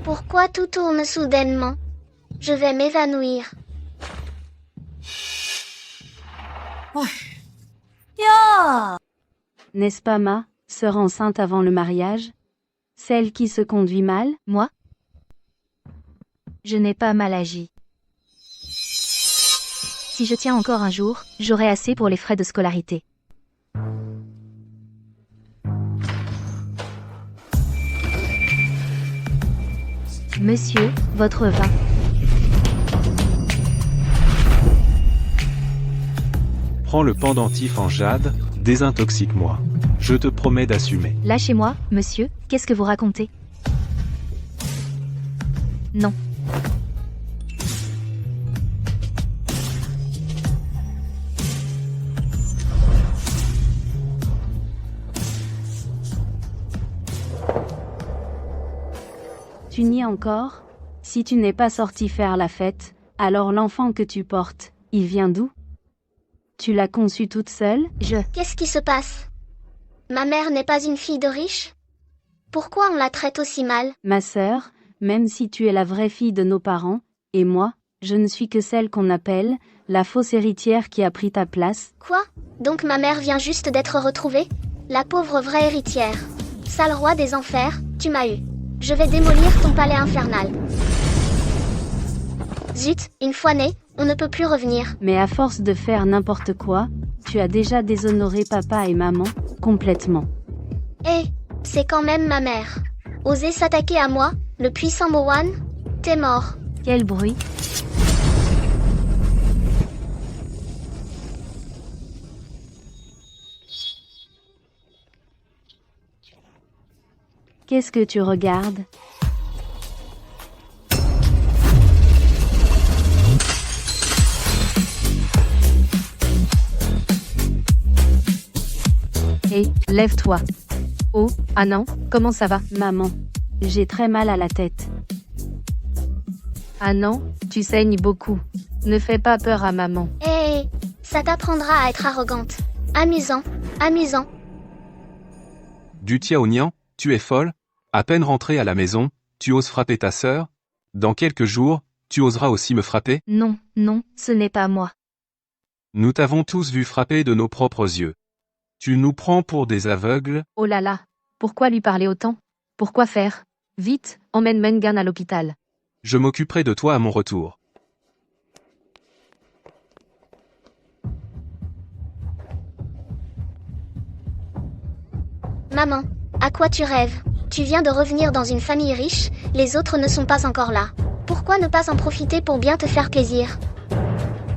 Pourquoi tout tourne soudainement? Je vais m'évanouir. 야! N'est-ce pas ma sœur enceinte avant le mariage? Celle qui se conduit mal? Moi? Je n'ai pas mal agi. Si je tiens encore un jour, j'aurai assez pour les frais de scolarité. Monsieur, votre vin. Prends le pendentif en jade, désintoxique-moi. Je te promets d'assumer. Lâchez-moi, monsieur, qu'est-ce que vous racontez? Non. Tu nies encore? Si tu n'es pas sorti faire la fête, alors l'enfant que tu portes, il vient d'où? Tu l'as conçu toute seule? Qu'est-ce qui se passe? Ma mère n'est pas une fille de riche? Pourquoi on la traite aussi mal? Ma sœur, même si tu es la vraie fille de nos parents, et moi, je ne suis que celle qu'on appelle la fausse héritière qui a pris ta place. Quoi? Donc ma mère vient juste d'être retrouvée? La pauvre vraie héritière. Sale roi des enfers, tu m'as eu. Je vais démolir ton palais infernal. Zut, une fois né, on ne peut plus revenir. Mais à force de faire n'importe quoi, tu as déjà déshonoré papa et maman, complètement. Hé, c'est quand même ma mère. Oser s'attaquer à moi, le puissant Mowan? T'es mort. Quel bruit? Qu'est-ce que tu regardes? Hé, lève-toi. Oh, ah non, comment ça va? Maman, j'ai très mal à la tête. Ah non, tu saignes beaucoup. Ne fais pas peur à maman. Hé, ça t'apprendra à être arrogante. Amusant, amusant. Du Tiaonian, tu es folle? À peine rentrée à la maison, tu oses frapper ta sœur? Dans quelques jours, tu oseras aussi me frapper? Non, non, ce n'est pas moi. Nous t'avons tous vu frapper de nos propres yeux. Tu nous prends pour des aveugles? Oh là là, pourquoi lui parler autant? Pourquoi faire? Vite, emmène Mengan à l'hôpital. Je m'occuperai de toi à mon retour. Maman, à quoi tu rêves? Tu viens de revenir dans une famille riche, les autres ne sont pas encore là. Pourquoi ne pas en profiter pour bien te faire plaisir?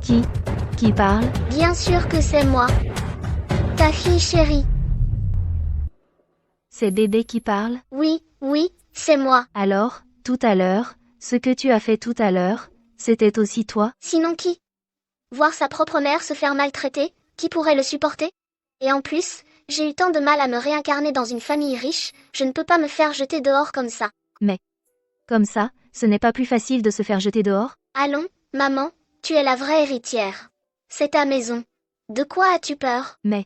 Qui parle? Bien sûr que c'est moi. Ta fille chérie. C'est Dédé qui parle? Oui, oui, c'est moi. Alors, tout à l'heure, ce que tu as fait tout à l'heure, c'était aussi toi? Sinon qui? Voir sa propre mère se faire maltraiter, qui pourrait le supporter? Et en plus, j'ai eu tant de mal à me réincarner dans une famille riche, je ne peux pas me faire jeter dehors comme ça. Mais, comme ça, ce n'est pas plus facile de se faire jeter dehors? Allons, maman, tu es la vraie héritière. C'est ta maison. De quoi as-tu peur? Mais,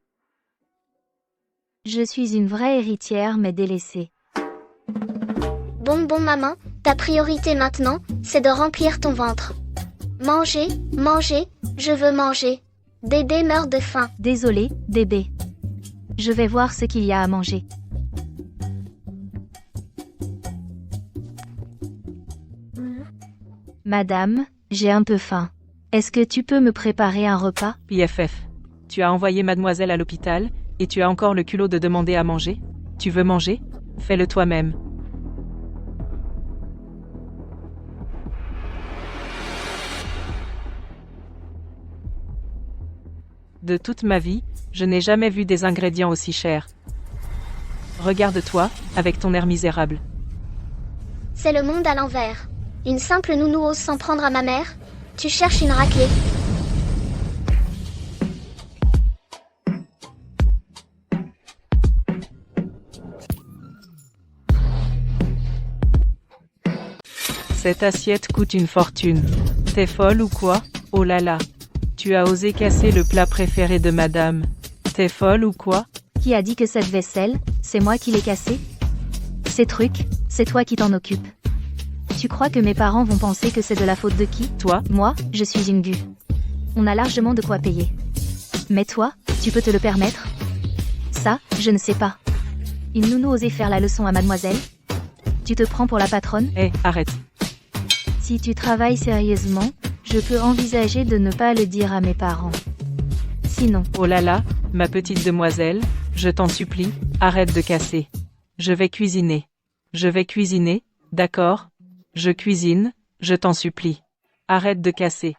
je suis une vraie héritière mais délaissée. Bon maman, ta priorité maintenant, c'est de remplir ton ventre. Manger, manger, je veux manger. Dédé meurt de faim. Désolée, bébé. Je vais voir ce qu'il y a à manger. Madame, j'ai un peu faim. Est-ce que tu peux me préparer un repas? PFF. Tu as envoyé mademoiselle à l'hôpital, et tu as encore le culot de demander à manger? Tu veux manger? Fais-le toi-même. De toute ma vie, je n'ai jamais vu des ingrédients aussi chers. Regarde-toi, avec ton air misérable. C'est le monde à l'envers. Une simple nounou ose s'en prendre à ma mère? Tu cherches une raclée. Cette assiette coûte une fortune. T'es folle ou quoi? Oh là là. Tu as osé casser le plat préféré de madame. T'es folle ou quoi? Qui a dit que cette vaisselle, c'est moi qui l'ai cassée? Ces trucs, c'est toi qui t'en occupes. Tu crois que mes parents vont penser que c'est de la faute de qui? Toi? Moi, je suis une gu. On a largement de quoi payer. Mais toi, tu peux te le permettre? Ça, je ne sais pas. Une nounou osait faire la leçon à mademoiselle? Tu te prends pour la patronne? Hé, arrête. Si tu travailles sérieusement, je peux envisager de ne pas le dire à mes parents. Sinon, Oh là là, ma petite demoiselle, je t'en supplie, arrête de casser. Je vais cuisiner. Je vais cuisiner, d'accord? Je cuisine, je t'en supplie. Arrête de casser.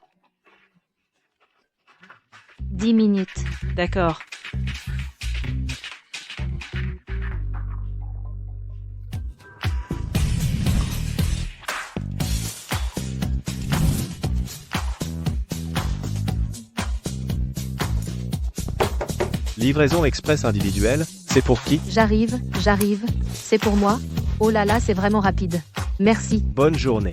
10 minutes. D'accord. Livraison express individuelle, c'est pour qui? J'arrive, c'est pour moi. Oh là là, c'est vraiment rapide. Merci. Bonne journée.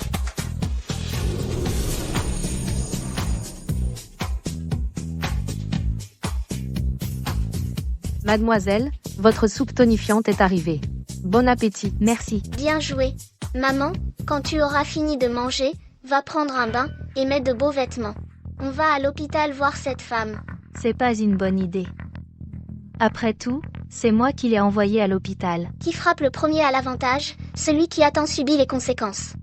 Mademoiselle, votre soupe tonifiante est arrivée. Bon appétit. Merci. Bien joué. Maman, quand tu auras fini de manger, va prendre un bain et mets de beaux vêtements. On va à l'hôpital voir cette femme. C'est pas une bonne idée. Après tout, c'est moi qui l'ai envoyé à l'hôpital. Qui frappe le premier à l'avantage, celui qui a tant subi les conséquences.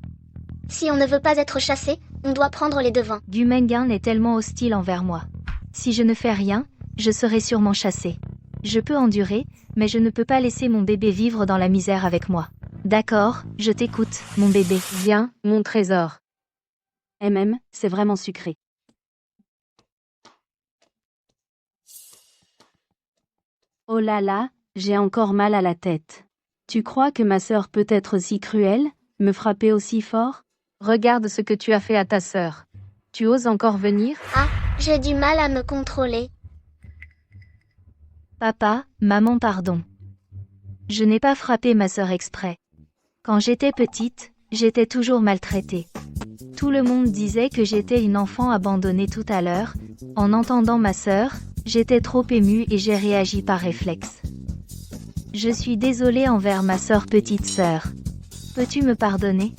Si on ne veut pas être chassé, on doit prendre les devants. Gu Mengan est tellement hostile envers moi. Si je ne fais rien, je serai sûrement chassé. Je peux endurer, mais je ne peux pas laisser mon bébé vivre dans la misère avec moi. D'accord, je t'écoute, mon bébé. Viens, mon trésor. C'est vraiment sucré. Oh là là, j'ai encore mal à la tête. Tu crois que ma sœur peut être si cruelle, me frapper aussi fort? Regarde ce que tu as fait à ta sœur. Tu oses encore venir? Ah, j'ai du mal à me contrôler. Papa, maman, pardon. Je n'ai pas frappé ma sœur exprès. Quand j'étais petite, j'étais toujours maltraitée. Tout le monde disait que j'étais une enfant abandonnée tout à l'heure. En entendant ma sœur, j'étais trop émue et j'ai réagi par réflexe. Je suis désolée envers ma sœur petite sœur. Peux-tu me pardonner?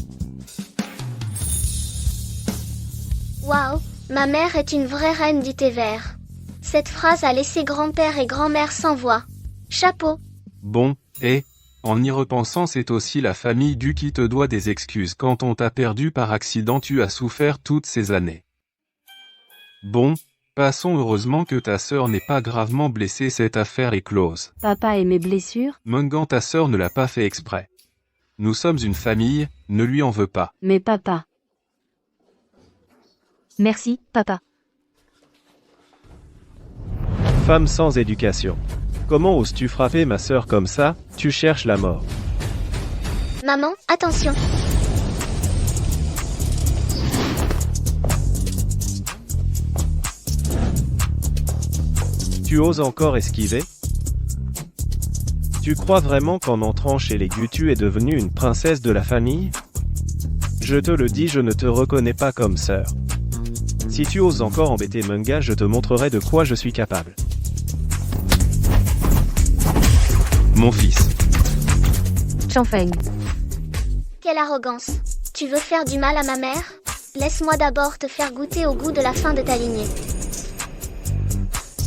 Waouh, ma mère est une vraie reine du thé vert. Cette phrase a laissé grand-père et grand-mère sans voix. Chapeau. Bon, et, en y repensant, c'est aussi la famille du qui te doit des excuses quand on t'a perdu par accident, tu as souffert toutes ces années. Bon, passons, heureusement que ta sœur n'est pas gravement blessée, cette affaire est close. Papa et mes blessures? Mengan, ta sœur ne l'a pas fait exprès. Nous sommes une famille, ne lui en veux pas. Mais papa. Merci, papa. Femme sans éducation. Comment oses-tu frapper ma sœur comme ça? Tu cherches la mort. Maman, attention. Tu oses encore esquiver? Tu crois vraiment qu'en entrant chez les Gu, tu es devenue une princesse de la famille? Je te le dis, je ne te reconnais pas comme sœur. Si tu oses encore embêter Mengan, je te montrerai de quoi je suis capable. Mon fils. Chanfeng. Quelle arrogance. Tu veux faire du mal à ma mère? Laisse-moi d'abord te faire goûter au goût de la fin de ta lignée.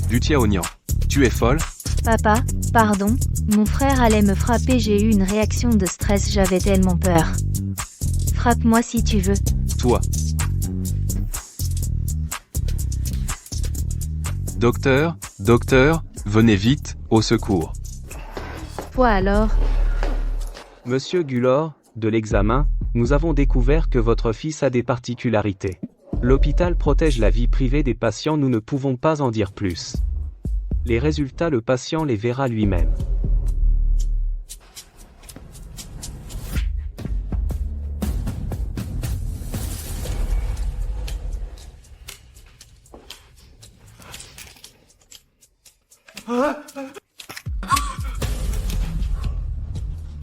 Du Tiaonian. Tu es folle? Papa, pardon, mon frère allait me frapper, j'ai eu une réaction de stress, j'avais tellement peur. Frappe-moi si tu veux. Toi. Docteur, venez vite, au secours. Toi alors? Monsieur Gulor, de l'examen, nous avons découvert que votre fils a des particularités. L'hôpital protège la vie privée des patients, nous ne pouvons pas en dire plus. Les résultats, le patient les verra lui-même.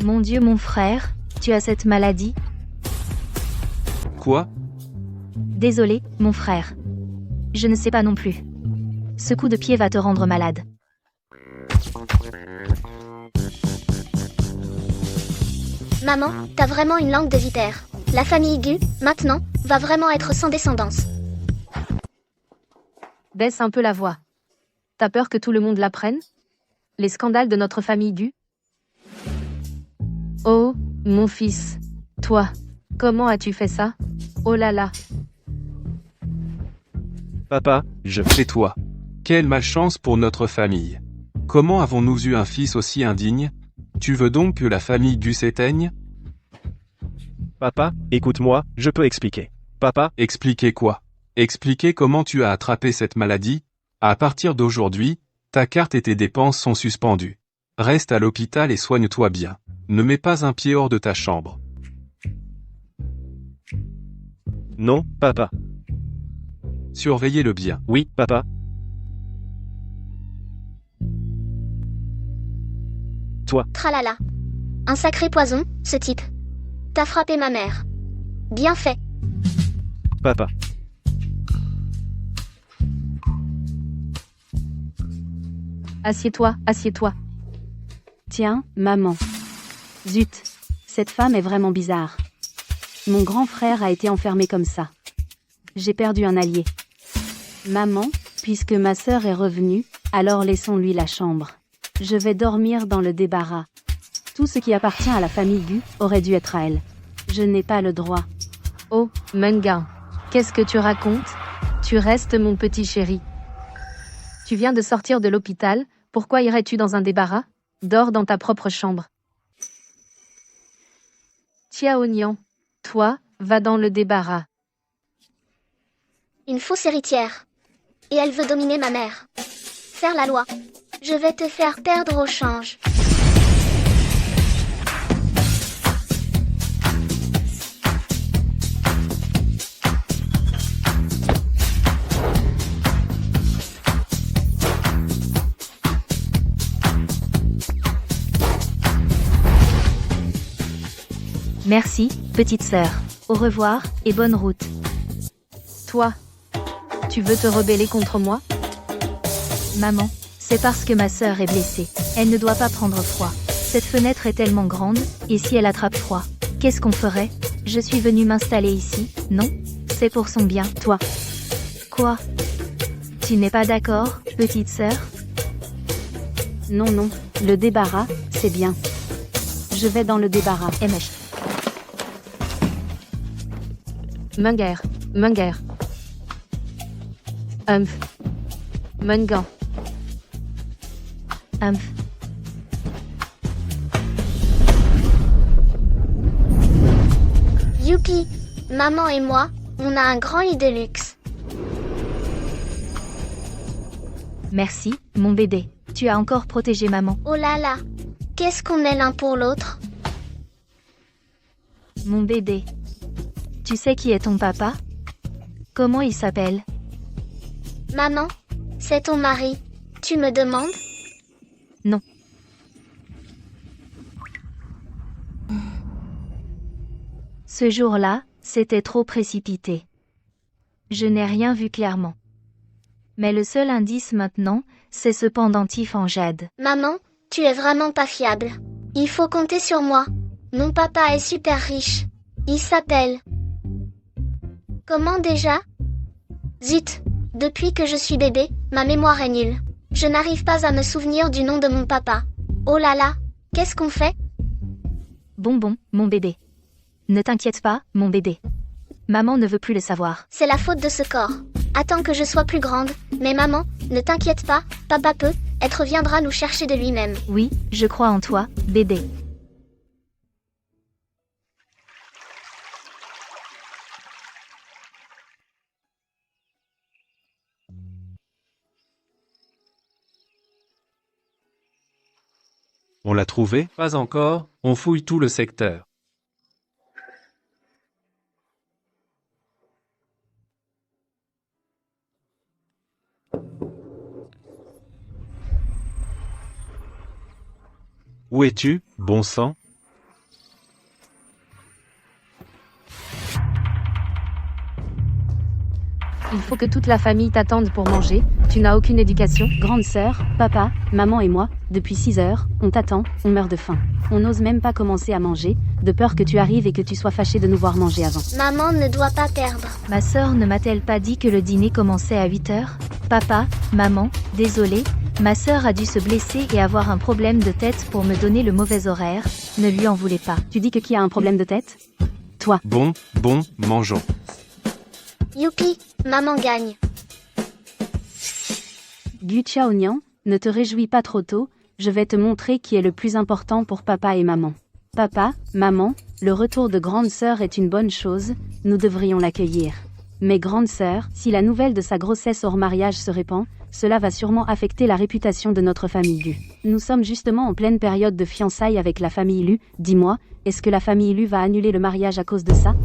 Mon Dieu, mon frère, tu as cette maladie? Quoi? Désolé, mon frère. Je ne sais pas non plus. Ce coup de pied va te rendre malade. Maman, t'as vraiment une langue de vipère. La famille Gu, maintenant, va vraiment être sans descendance. Baisse un peu la voix. T'as peur que tout le monde l'apprenne? Les scandales de notre famille Gu? Oh, mon fils. Toi. Comment as-tu fait ça? Oh là là. Papa, Tais-toi. Quelle malchance pour notre famille. Comment avons-nous eu un fils aussi indigne? Tu veux donc que la famille Gu s'éteigne? Papa, écoute-moi, je peux expliquer. Papa, Expliquez quoi? Expliquez comment tu as attrapé cette maladie? À partir d'aujourd'hui, ta carte et tes dépenses sont suspendues. Reste à l'hôpital et soigne-toi bien. Ne mets pas un pied hors de ta chambre. non, papa. Surveillez-le bien. Oui, papa. Toi, Tralala. Un sacré poison, ce type. T'as frappé ma mère. Bien fait. papa. Assieds-toi, assieds-toi. Tiens, maman. Zut. Cette femme est vraiment bizarre. Mon grand frère a été enfermé comme ça. J'ai perdu un allié. Maman, puisque ma sœur est revenue, alors laissons-lui la chambre. Je vais dormir dans le débarras. Tout ce qui appartient à la famille Gu aurait dû être à elle. Je n'ai pas le droit. Oh, Menga. Qu'est-ce que tu racontes? Tu restes mon petit chéri. Tu viens de sortir de l'hôpital, pourquoi irais-tu dans un débarras? Dors dans ta propre chambre. Tia Nian. Toi, va dans le débarras. Une fausse héritière. Et elle veut dominer ma mère. Faire la loi. Je vais te faire perdre au change. Merci, petite sœur. Au revoir, et bonne route. Toi. Tu veux te rebeller contre moi? Maman, c'est parce que ma sœur est blessée. Elle ne doit pas prendre froid. Cette fenêtre est tellement grande, et si elle attrape froid, qu'est-ce qu'on ferait? Je suis venue m'installer ici, non? C'est pour son bien, toi. Quoi? Tu n'es pas d'accord, petite sœur? Non, non, le débarras, c'est bien. Je vais dans le débarras. MH. Munger. Munger. Mengan. Humph. Youpi. Maman et moi, on a un grand lit de luxe. Merci, mon bébé. Tu as encore protégé maman. Oh là là. Qu'est-ce qu'on est l'un pour l'autre? Mon bébé. Tu sais qui est ton papa? Comment il s'appelle? Maman, c'est ton mari. Tu me demandes? Non. Ce jour-là, c'était trop précipité. Je n'ai rien vu clairement. Mais le seul indice maintenant, c'est ce pendentif en jade. Maman, tu es vraiment pas fiable. Il faut compter sur moi. Mon papa est super riche. Il s'appelle... Comment déjà? Zut. Depuis que je suis bébé, ma mémoire est nulle. Je n'arrive pas à me souvenir du nom de mon papa. Oh là là. Qu'est-ce qu'on fait? Bonbon, mon bébé. Ne t'inquiète pas, mon bébé. Maman ne veut plus le savoir. C'est la faute de ce corps. Attends que je sois plus grande. Mais maman, ne t'inquiète pas, papa peut, être viendra nous chercher de lui-même. Oui, je crois en toi, bébé. On l'a trouvé? Pas encore, on fouille tout le secteur. Où es-tu, bon sang? Il faut que toute la famille t'attende pour manger, Tu n'as aucune éducation. Grande sœur, papa, maman et moi, depuis 6 heures, on t'attend, on meurt de faim. On n'ose même pas commencer à manger, de peur que tu arrives et que tu sois fâché de nous voir manger avant. Maman ne doit pas perdre. Ma sœur ne m'a-t-elle pas dit que le dîner commençait à 8 heures? Papa, maman, désolé, ma sœur a dû se blesser et avoir un problème de tête pour me donner le mauvais horaire, ne lui en voulez pas. Tu dis que qui a un problème de tête? Toi. Bon, mangeons. Youpi, maman gagne. Gu Chaonian, ne te réjouis pas trop tôt, je vais te montrer qui est le plus important pour papa et maman. Papa, maman, le retour de grande sœur est une bonne chose, nous devrions l'accueillir. Mais grande sœur, si la nouvelle de sa grossesse hors mariage se répand, cela va sûrement affecter la réputation de notre famille Lu. Nous sommes justement en pleine période de fiançailles avec la famille Lu, dis-moi, est-ce que la famille Lu va annuler le mariage à cause de ça?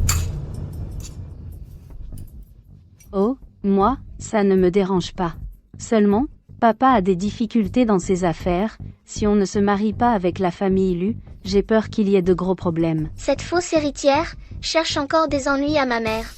Oh, moi, ça ne me dérange pas. Seulement, papa a des difficultés dans ses affaires, si on ne se marie pas avec la famille Lu, j'ai peur qu'il y ait de gros problèmes. Cette fausse héritière cherche encore des ennuis à ma mère.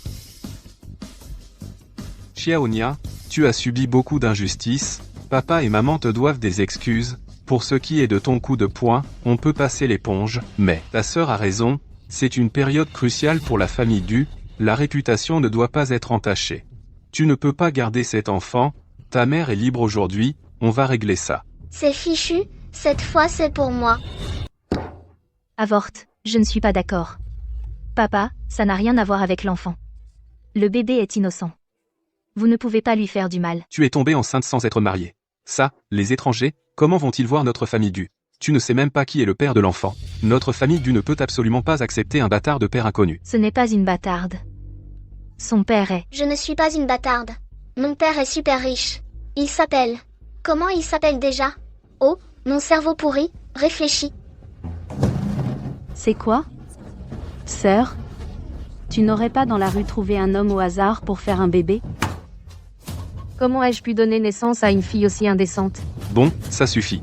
Xiaonia, tu as subi beaucoup d'injustices, papa et maman te doivent des excuses, pour ce qui est de ton coup de poing, on peut passer l'éponge, mais ta sœur a raison, c'est une période cruciale pour la famille Du, la réputation ne doit pas être entachée. Tu ne peux pas garder cet enfant, ta mère est libre aujourd'hui, on va régler ça. C'est fichu, cette fois c'est pour moi. Avorte, je ne suis pas d'accord. Papa, ça n'a rien à voir avec l'enfant. Le bébé est innocent. Vous ne pouvez pas lui faire du mal. Tu es tombée enceinte sans être mariée. Ça, les étrangers, comment vont-ils voir notre famille Du? Tu ne sais même pas qui est le père de l'enfant. Notre famille Du ne peut absolument pas accepter un bâtard de père inconnu. Ce n'est pas une bâtarde. Son père est. Je ne suis pas une bâtarde. Mon père est super riche. Il s'appelle. Comment il s'appelle déjà? Oh, mon cerveau pourri, réfléchis. C'est quoi? Sœur? Tu n'aurais pas dans la rue trouvé un homme au hasard pour faire un bébé? Comment ai-je pu donner naissance à une fille aussi indécente? Bon, ça suffit.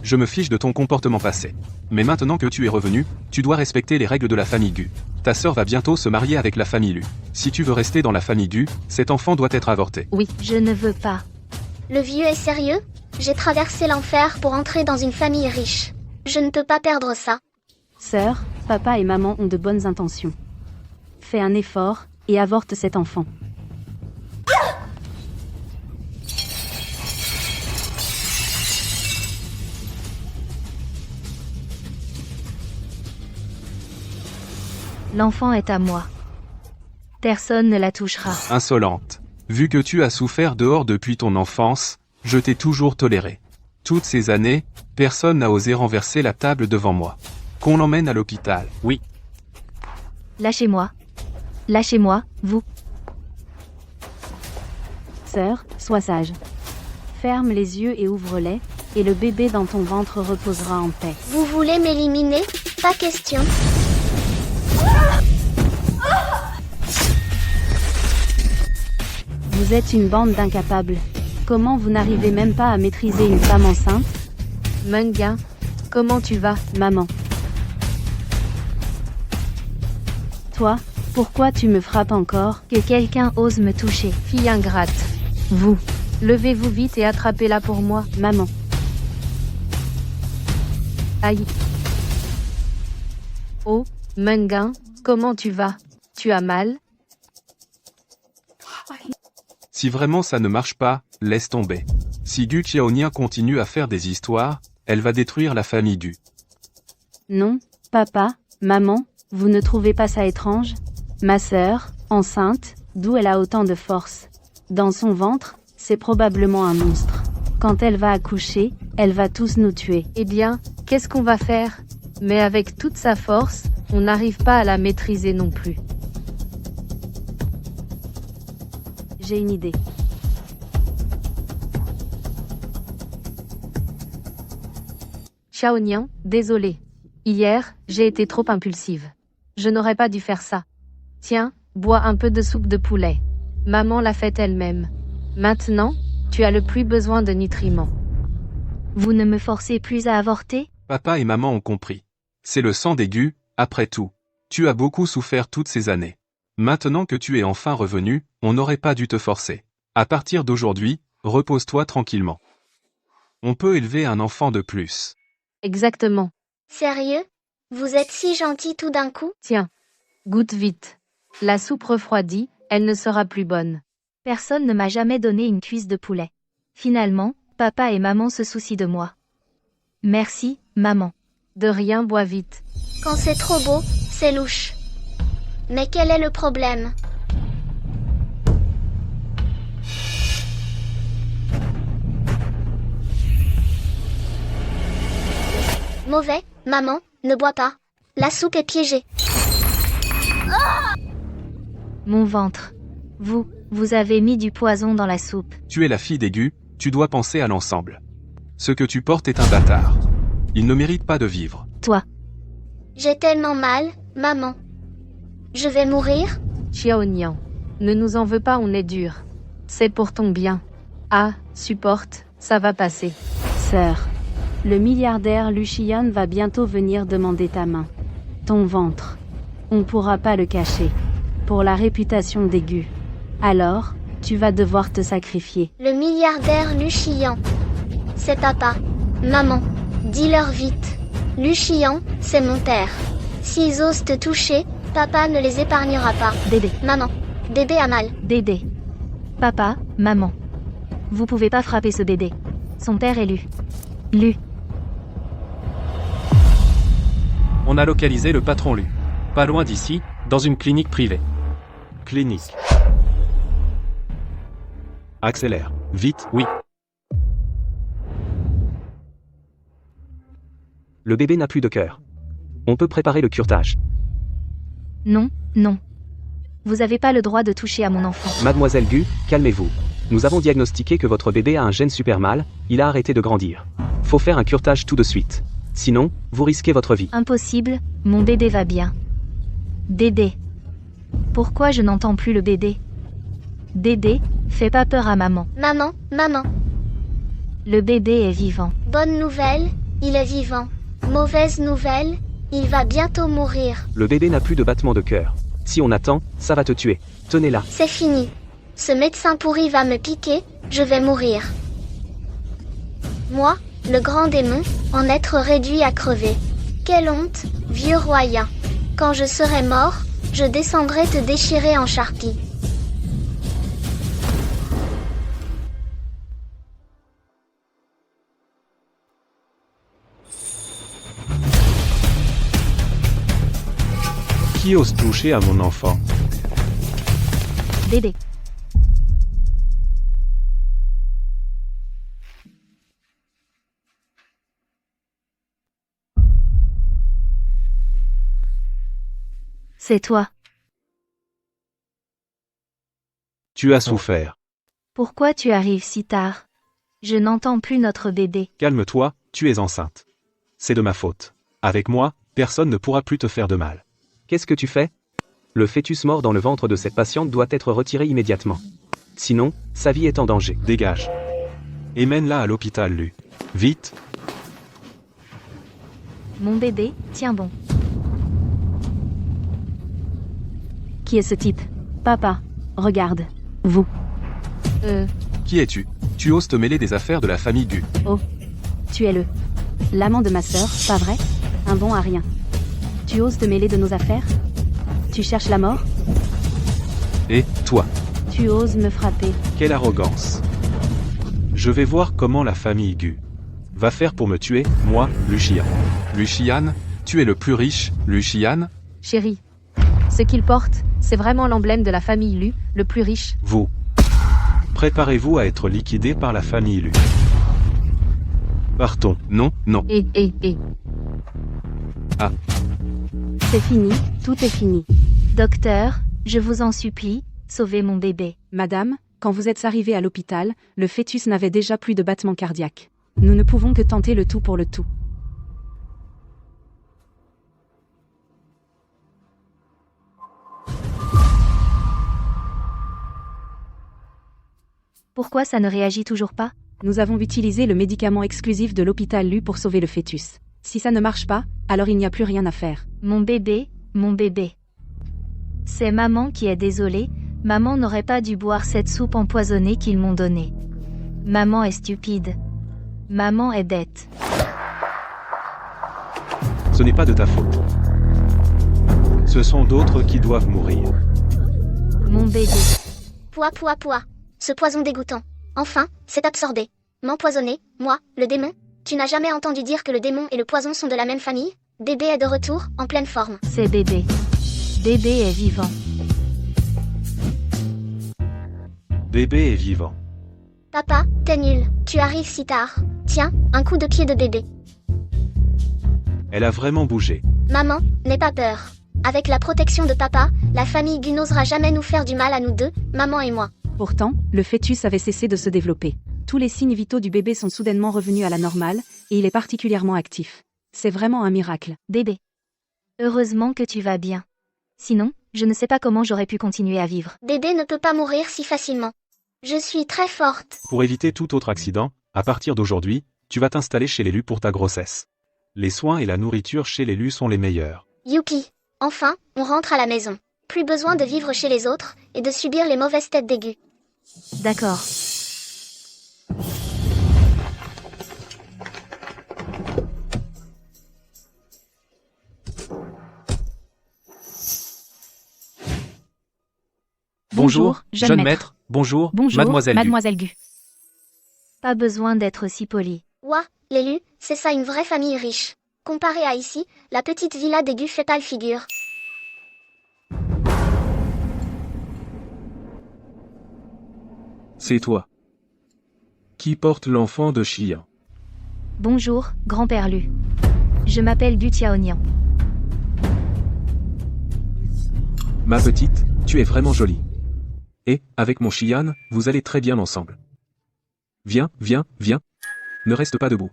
Je me fiche de ton comportement passé. Mais maintenant que tu es revenu, tu dois respecter les règles de la famille Du. Ta sœur va bientôt se marier avec la famille Lu. Si tu veux rester dans la famille Du, cet enfant doit être avorté. Oui, je ne veux pas. Le vieux est sérieux? J'ai traversé l'enfer pour entrer dans une famille riche. Je ne peux pas perdre ça. Sœur, papa et maman ont de bonnes intentions. Fais un effort, et avorte cet enfant. L'enfant est à moi. Personne ne la touchera. Insolente. Vu que tu as souffert dehors depuis ton enfance, je t'ai toujours toléré. Toutes ces années, personne n'a osé renverser la table devant moi. Qu'on l'emmène à l'hôpital. Oui. Lâchez-moi. Lâchez-moi, vous. Sœur, sois sage. Ferme les yeux et ouvre-les, et le bébé dans ton ventre reposera en paix. Vous voulez m'éliminer? Pas question. Vous êtes une bande d'incapables. Comment vous n'arrivez même pas à maîtriser une femme enceinte? Menga, comment tu vas? Maman. Toi, pourquoi tu me frappes encore? Que quelqu'un ose me toucher. Fille ingrate. Vous. Levez-vous vite et attrapez-la pour moi. Maman. Aïe. Oh, Menga, comment tu vas? Tu as mal? Si vraiment ça ne marche pas, laisse tomber. Si Gu Xiaonia continue à faire des histoires, elle va détruire la famille Du. Non, papa, maman, vous ne trouvez pas ça étrange? Ma sœur, enceinte, d'où elle a autant de force? Dans son ventre, c'est probablement un monstre. Quand elle va accoucher, elle va tous nous tuer. Eh bien, qu'est-ce qu'on va faire? Mais avec toute sa force, on n'arrive pas à la maîtriser non plus. J'ai une idée. Xiaonian, désolé. Hier, j'ai été trop impulsive. Je n'aurais pas dû faire ça. Tiens, bois un peu de soupe de poulet. Maman l'a faite elle-même. Maintenant, tu as le plus besoin de nutriments. Vous ne me forcez plus à avorter? Papa et maman ont compris. C'est le sang des Gu, après tout. Tu as beaucoup souffert toutes ces années. Maintenant que tu es enfin revenu, on n'aurait pas dû te forcer. À partir d'aujourd'hui, repose-toi tranquillement. On peut élever un enfant de plus. Exactement. Sérieux? Vous êtes si gentil tout d'un coup? Tiens. Goûte vite. La soupe refroidie, elle ne sera plus bonne. Personne ne m'a jamais donné une cuisse de poulet. Finalement, papa et maman se soucient de moi. Merci, maman. De rien, bois vite. Quand c'est trop beau, c'est louche. Mais quel est le problème? Mauvais, maman, ne bois pas. La soupe est piégée. Mon ventre. Vous avez mis du poison dans la soupe. Tu es la fille d'Aigu, tu dois penser à l'ensemble. Ce que tu portes est un bâtard. Il ne mérite pas de vivre. Toi. J'ai tellement mal, maman. Je vais mourir? Xiaonian. Ne nous en veux pas, on est dur. C'est pour ton bien. Ah, supporte, ça va passer. Sœur. Le milliardaire Lucian va bientôt venir demander ta main. Ton ventre. On pourra pas le cacher. Pour la réputation d'Aigu. Alors, tu vas devoir te sacrifier. Le milliardaire Luchian. C'est papa. Maman. Dis-leur vite. Luchian, c'est mon père. S'ils osent te toucher, papa ne les épargnera pas. Dédé. Maman. Bébé a mal. Dédé. Papa, maman. Vous pouvez pas frapper ce bébé. Son père est Lu. On a localisé le patron Lu. Pas loin d'ici, dans une clinique privée. Clinique. Accélère. Vite. Oui. Le bébé n'a plus de cœur. On peut préparer le curetage. Non. Vous avez pas le droit de toucher à mon enfant. Mademoiselle Gu, calmez-vous. Nous avons diagnostiqué que votre bébé a un gène super mal, il a arrêté de grandir. Faut faire un curetage tout de suite. Sinon, vous risquez votre vie. Impossible, mon bébé va bien. Dédé. Pourquoi je n'entends plus le bébé? Dédé, fais pas peur à maman. Maman. Le bébé est vivant. Bonne nouvelle, il est vivant. Mauvaise nouvelle, il va bientôt mourir. Le bébé n'a plus de battement de cœur. Si on attend, ça va te tuer. Tenez-la. C'est fini. Ce médecin pourri va me piquer, je vais mourir. Moi, le grand démon, en être réduit à crever. Quelle honte, vieux roya. Quand je serai mort, je descendrai te déchirer en charpie. Qui ose toucher à mon enfant? Dédé. C'est toi. Tu as souffert. Pourquoi tu arrives si tard? Je n'entends plus notre bébé. Calme-toi, tu es enceinte. C'est de ma faute. Avec moi, personne ne pourra plus te faire de mal. Qu'est-ce que tu fais? Le fœtus mort dans le ventre de cette patiente doit être retiré immédiatement. Sinon, sa vie est en danger. Dégage. Et mène-la à l'hôpital, Lu. Vite. Mon bébé, tiens bon. Qui est ce type? Papa. Regarde. Vous. Qui es-tu? Tu oses te mêler des affaires de la famille Gu. Tu es l'amant de ma sœur, pas vrai? Un bon à rien. Tu oses te mêler de nos affaires? Tu cherches la mort? Et, toi? Tu oses me frapper? Quelle arrogance. Je vais voir comment la famille Gu va faire pour me tuer, moi, Lucian. Lucian, tu es le plus riche, Lucian? Chérie. Ce qu'il porte, c'est vraiment l'emblème de la famille Lu, le plus riche. Vous. Préparez-vous à être liquidé par la famille Lu. Partons. Non. Et. C'est fini, tout est fini. Docteur, je vous en supplie, sauvez mon bébé. Madame, quand vous êtes arrivée à l'hôpital, le fœtus n'avait déjà plus de battement cardiaque. Nous ne pouvons que tenter le tout pour le tout. Pourquoi ça ne réagit toujours pas? Nous avons utilisé le médicament exclusif de l'hôpital Lu pour sauver le fœtus. Si ça ne marche pas, alors il n'y a plus rien à faire. Mon bébé. C'est maman qui est désolée, Maman n'aurait pas dû boire cette soupe empoisonnée qu'ils m'ont donnée. Maman est stupide. Maman est bête. Ce n'est pas de ta faute. Ce sont d'autres qui doivent mourir. Mon bébé. Pouah pouah pouah. Ce poison dégoûtant. Enfin, c'est absorbé. M'empoisonner, moi, le démon? Tu n'as jamais entendu dire que le démon et le poison sont de la même famille? Bébé est de retour, en pleine forme. C'est bébé. Bébé est vivant. Bébé est vivant. Papa, t'es nul. Tu arrives si tard. Tiens, un coup de pied de bébé. Elle a vraiment bougé. Maman, n'aie pas peur. Avec la protection de papa, la famille Gu n'osera jamais nous faire du mal à nous deux, maman et moi. Pourtant, le fœtus avait cessé de se développer. Tous les signes vitaux du bébé sont soudainement revenus à la normale, et il est particulièrement actif. C'est vraiment un miracle. Bébé. Heureusement que tu vas bien. Sinon, je ne sais pas comment j'aurais pu continuer à vivre. Bébé ne peut pas mourir si facilement. Je suis très forte. Pour éviter tout autre accident, à partir d'aujourd'hui, tu vas t'installer chez l'élu pour ta grossesse. Les soins et la nourriture chez l'élu sont les meilleurs. Youpi. Enfin, on rentre à la maison. Plus besoin de vivre chez les autres, et de subir les mauvaises têtes d'aigu. D'accord. Bonjour, jeune maître. Bonjour, Bonjour, mademoiselle Gu. Mademoiselle Gu. Pas besoin d'être si poli. Ouah, l'élu, c'est ça une vraie famille riche. Comparé à ici, la petite villa d'aigu fait pâle figure. C'est toi. Qui porte l'enfant de Xian? Bonjour, grand-père Lu. Je m'appelle Gu Tiaonian. Ma petite, tu es vraiment jolie. Et, avec mon Xian, vous allez très bien ensemble. Viens, viens, viens. Ne reste pas debout.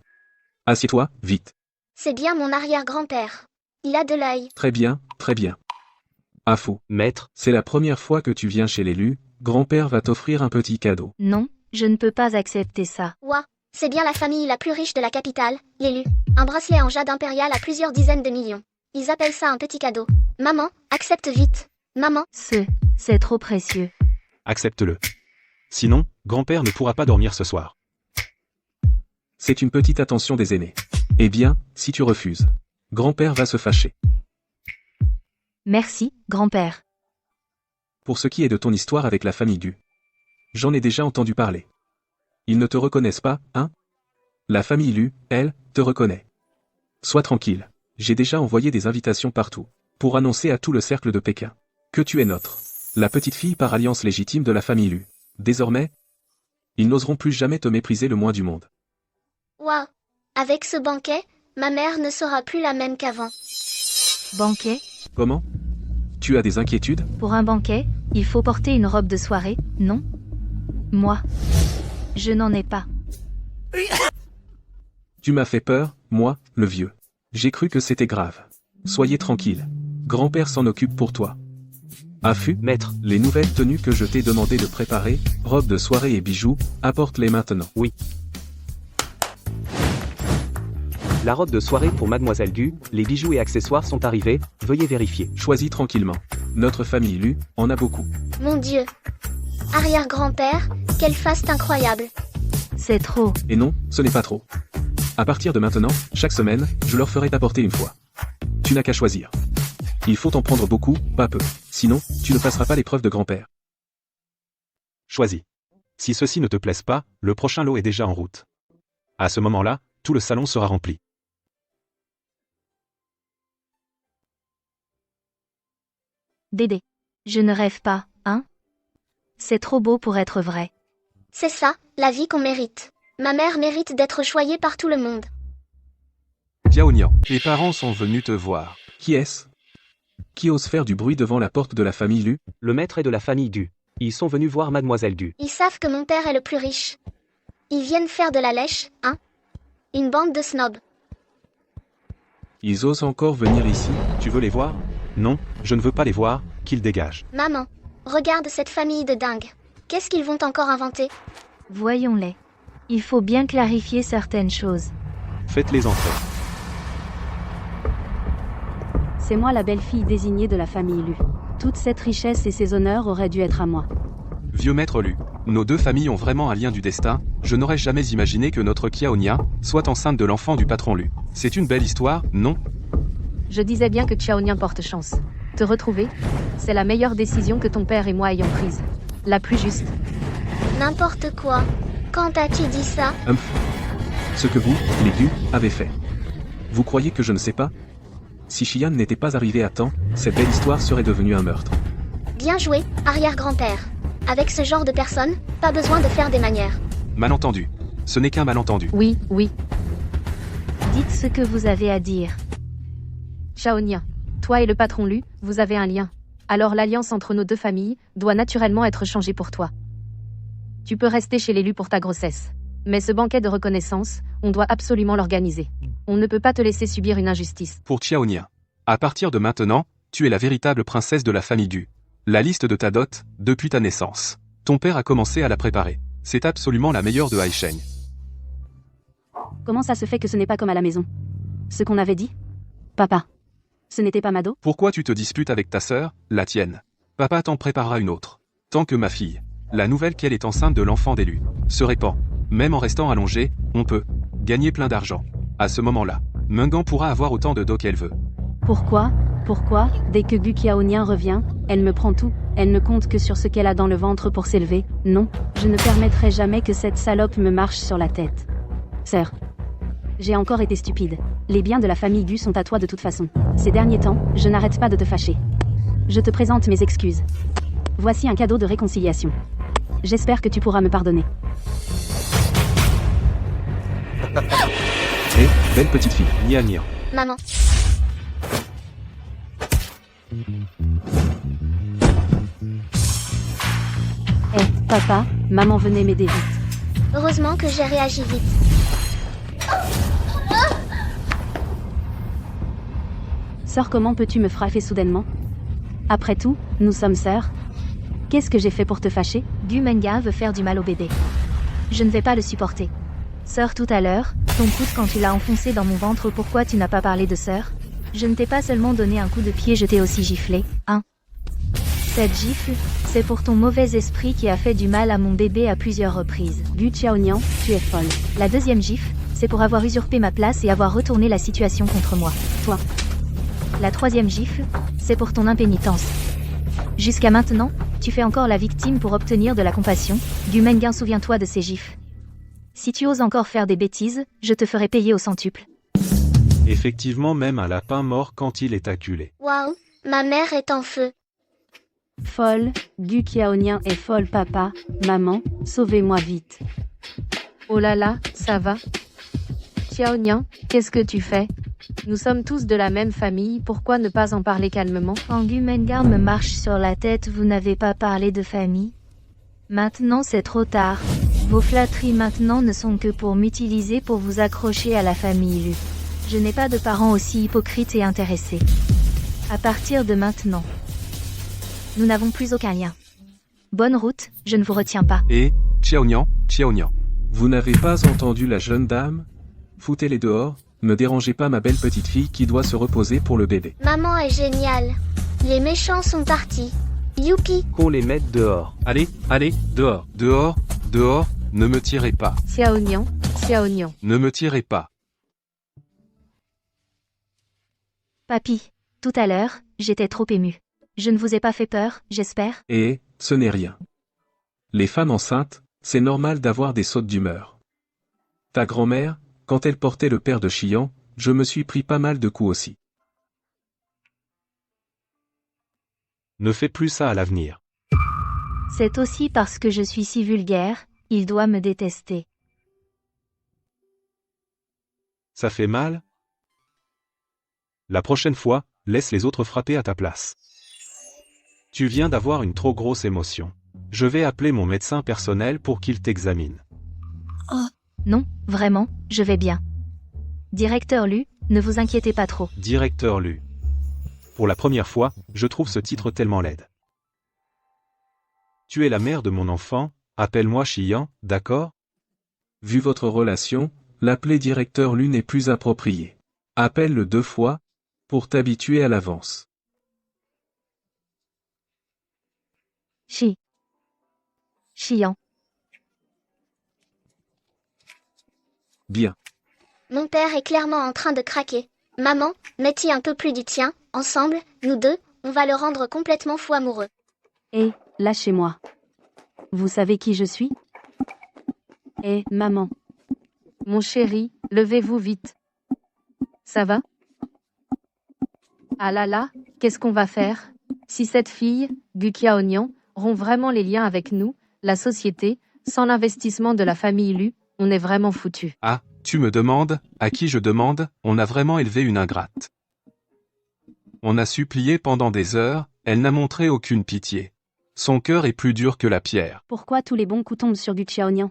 Assieds-toi, vite. C'est bien mon arrière-grand-père. Il a de l'œil. Très bien, très bien. Ah fou. Maître, C'est la première fois que tu viens chez l'élu, grand-père va t'offrir un petit cadeau. Non, je ne peux pas accepter ça. Ouah, c'est bien la famille la plus riche de la capitale, l'élu. Un bracelet en jade impérial à plusieurs dizaines de millions. Ils appellent ça un petit cadeau. Maman, accepte vite. Maman, C'est trop précieux. Accepte-le. Sinon, grand-père ne pourra pas dormir ce soir. C'est une petite attention des aînés. Eh bien, si tu refuses, grand-père va se fâcher. Merci, grand-père. Pour ce qui est de ton histoire avec la famille Gu. J'en ai déjà entendu parler. Ils ne te reconnaissent pas, hein? La famille Lu, elle, te reconnaît. Sois tranquille, j'ai déjà envoyé des invitations partout, pour annoncer à tout le cercle de Pékin que tu es notre, la petite fille par alliance légitime de la famille Lu. Désormais, ils n'oseront plus jamais te mépriser le moins du monde. ouah. Avec ce banquet, ma mère ne sera plus la même qu'avant. Banquet? Comment? Tu as des inquiétudes? Pour un banquet, il faut porter une robe de soirée, non? Moi, je n'en ai pas. Tu m'as fait peur, moi, le vieux. J'ai cru que c'était grave. Soyez tranquille. Grand-père s'en occupe pour toi. Affût, maître, les nouvelles tenues que je t'ai demandé de préparer, robes de soirée et bijoux, apporte-les maintenant. oui. La robe de soirée pour mademoiselle Gu, les bijoux et accessoires sont arrivés, veuillez vérifier. Choisis tranquillement. Notre famille Lu en a beaucoup. Mon Dieu. Arrière-grand-père, quel faste incroyable. C'est trop. Et non, ce n'est pas trop. À partir de maintenant, chaque semaine, je leur ferai t'apporter une fois. Tu n'as qu'à choisir. Il faut en prendre beaucoup, pas peu. Sinon, tu ne passeras pas l'épreuve de grand-père. Choisis. Si ceci ne te plaise pas, le prochain lot est déjà en route. À ce moment-là, tout le salon sera rempli. Dédé. Je ne rêve pas, hein? C'est trop beau pour être vrai. C'est ça, la vie qu'on mérite. Ma mère mérite d'être choyée par tout le monde. Tiaonian, les parents sont venus te voir. Qui est-ce? Qui ose faire du bruit devant la porte de la famille Lu? Le maître est de la famille Gu. Ils sont venus voir mademoiselle Gu. Ils savent que mon père est le plus riche. Ils viennent faire de la lèche, hein? Une bande de snobs. Ils osent encore venir ici? Tu veux les voir? Non, je ne veux pas les voir, qu'ils dégagent. Maman, regarde cette famille de dingues. Qu'est-ce qu'ils vont encore inventer? Voyons-les. Il faut bien clarifier certaines choses. Faites-les entrer. C'est moi la belle-fille désignée de la famille Lu. Toute cette richesse et ces honneurs auraient dû être à moi. Vieux maître Lu, nos deux familles ont vraiment un lien du destin, je n'aurais jamais imaginé que notre Xiaonia soit enceinte de l'enfant du patron Lu. C'est une belle histoire, non? Je disais bien que Xiaonyan porte chance. Te retrouver, c'est la meilleure décision que ton père et moi ayons prise. La plus juste. N'importe quoi. Quand as-tu dit ça? Ce que vous, les dieux, avez fait. Vous croyez que je ne sais pas? Si Xian n'était pas arrivé à temps, cette belle histoire serait devenue un meurtre. Bien joué, arrière-grand-père. Avec ce genre de personnes, pas besoin de faire des manières. Malentendu. Ce n'est qu'un malentendu. Oui, oui. Dites ce que vous avez à dire. Xiaonia, toi et le patron Lu, vous avez un lien. Alors l'alliance entre nos deux familles doit naturellement être changée pour toi. Tu peux rester chez l'élu pour ta grossesse. Mais ce banquet de reconnaissance, on doit absolument l'organiser. On ne peut pas te laisser subir une injustice. Pour Xiaonia. À partir de maintenant, tu es la véritable princesse de la famille Du. La liste de ta dot, depuis ta naissance. Ton père a commencé à la préparer. C'est absolument la meilleure de Haisheng. Comment ça se fait que ce n'est pas comme à la maison? Ce qu'on avait dit? Papa. Ce n'était pas Mado? Pourquoi tu te disputes avec ta sœur, la tienne? Papa t'en préparera une autre. Tant que ma fille, la nouvelle qu'elle est enceinte de l'enfant d'élu, se répand. Même en restant allongé, on peut gagner plein d'argent. À ce moment-là, Mengan pourra avoir autant de dos qu'elle veut. Pourquoi? Dès que Gu Xiaonyan revient, elle me prend tout, elle ne compte que sur ce qu'elle a dans le ventre pour s'élever. Non, je ne permettrai jamais que cette salope me marche sur la tête. Sœur. J'ai encore été stupide. Les biens de la famille Gu sont à toi de toute façon. Ces derniers temps, je n'arrête pas de te fâcher. Je te présente mes excuses. Voici un cadeau de réconciliation. J'espère que tu pourras me pardonner. Hé, belle petite fille. Nia Nia. Maman. Papa, maman venait m'aider vite. Heureusement que j'ai réagi vite. Sœur, comment peux-tu me frapper soudainement? Après tout, nous sommes sœurs. Qu'est-ce que j'ai fait pour te fâcher? Gu Menga veut faire du mal au bébé. Je ne vais pas le supporter. Sœur, tout à l'heure, ton coude quand tu l'as enfoncé dans mon ventre, pourquoi tu n'as pas parlé de sœur? Je ne t'ai pas seulement donné un coup de pied, je t'ai aussi giflé, hein? Cette gifle, c'est pour ton mauvais esprit qui a fait du mal à mon bébé à plusieurs reprises. Gu Xiaonyan, tu es folle. La deuxième gifle, c'est pour avoir usurpé ma place et avoir retourné la situation contre moi. Toi. La troisième gifle, c'est pour ton impénitence. Jusqu'à maintenant, tu fais encore la victime pour obtenir de la compassion. Gu Menga, souviens-toi de ces gifles. Si tu oses encore faire des bêtises, je te ferai payer au centuple. Effectivement, même un lapin mord quand il est acculé. Waouh, ma mère est en feu. Folle, Gu Xiaonyan est folle, papa, maman, sauvez-moi vite. Oh là là, ça va? Xiaonyan, qu'est-ce que tu fais? Nous sommes tous de la même famille, pourquoi ne pas en parler calmement? Quand Gu Menga me marche sur la tête, vous n'avez pas parlé de famille? Maintenant c'est trop tard. Vos flatteries maintenant ne sont que pour m'utiliser pour vous accrocher à la famille Lu. Je n'ai pas de parents aussi hypocrites et intéressés. À partir de maintenant, nous n'avons plus aucun lien. Bonne route, je ne vous retiens pas. Et, Xiaoyan, Vous n'avez pas entendu la jeune dame? Foutez-les dehors, ne dérangez pas ma belle petite fille qui doit se reposer pour le bébé. Maman est géniale. Les méchants sont partis. Youpi. Qu'on les mette dehors. Allez, dehors. Dehors, ne me tirez pas. Xiaonyan, Ne me tirez pas. Papy, tout à l'heure, j'étais trop émue. Je ne vous ai pas fait peur, j'espère? Et, ce n'est rien. Les femmes enceintes, c'est normal d'avoir des sautes d'humeur. Ta grand-mère, quand elle portait le père de Xian, je me suis pris pas mal de coups aussi. Ne fais plus ça à l'avenir. C'est aussi parce que je suis si vulgaire, il doit me détester. Ça fait mal? La prochaine fois, laisse les autres frapper à ta place. Tu viens d'avoir une trop grosse émotion. Je vais appeler mon médecin personnel pour qu'il t'examine. Oh, non, vraiment, je vais bien. Directeur Lu, ne vous inquiétez pas trop. Directeur Lu. Pour la première fois, je trouve ce titre tellement laid. Tu es la mère de mon enfant, appelle-moi Xian, d'accord? Vu votre relation, l'appeler directeur Lu n'est plus approprié. Appelle-le 2 fois, pour t'habituer à l'avance. Chiant. Bien. Mon père est clairement en train de craquer. Maman, mets-y un peu plus du tien, ensemble, nous deux, on va le rendre complètement fou amoureux. Hé, lâchez-moi. Vous savez qui je suis? Hé, maman. Mon chéri, levez-vous vite. Ça va? Ah là là, qu'est-ce qu'on va faire? Si cette fille, Gukia Onion, rompt vraiment les liens avec nous, la société, sans l'investissement de la famille Lu, on est vraiment foutu. Ah, tu me demandes, à qui je demande, on a vraiment élevé une ingrate. On a supplié pendant des heures, elle n'a montré aucune pitié. Son cœur est plus dur que la pierre. Pourquoi tous les bons coups tombent sur Gucia Onion?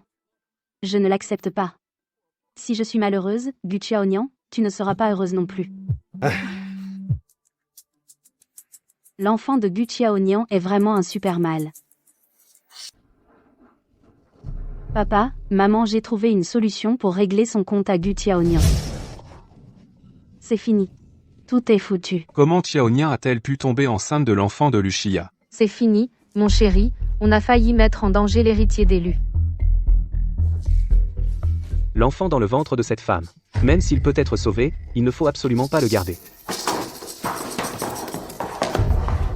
Je ne l'accepte pas. Si je suis malheureuse, Gucia Onion, tu ne seras pas heureuse non plus. L'enfant de Gucia Onion est vraiment un super mal. Papa, maman, j'ai trouvé une solution pour régler son compte à Gucia Onion. C'est fini. Tout est foutu. Comment Tiaonia a-t-elle pu tomber enceinte de l'enfant de Lucia? C'est fini, mon chéri, on a failli mettre en danger l'héritier d'élu. L'enfant dans le ventre de cette femme. Même s'il peut être sauvé, il ne faut absolument pas le garder.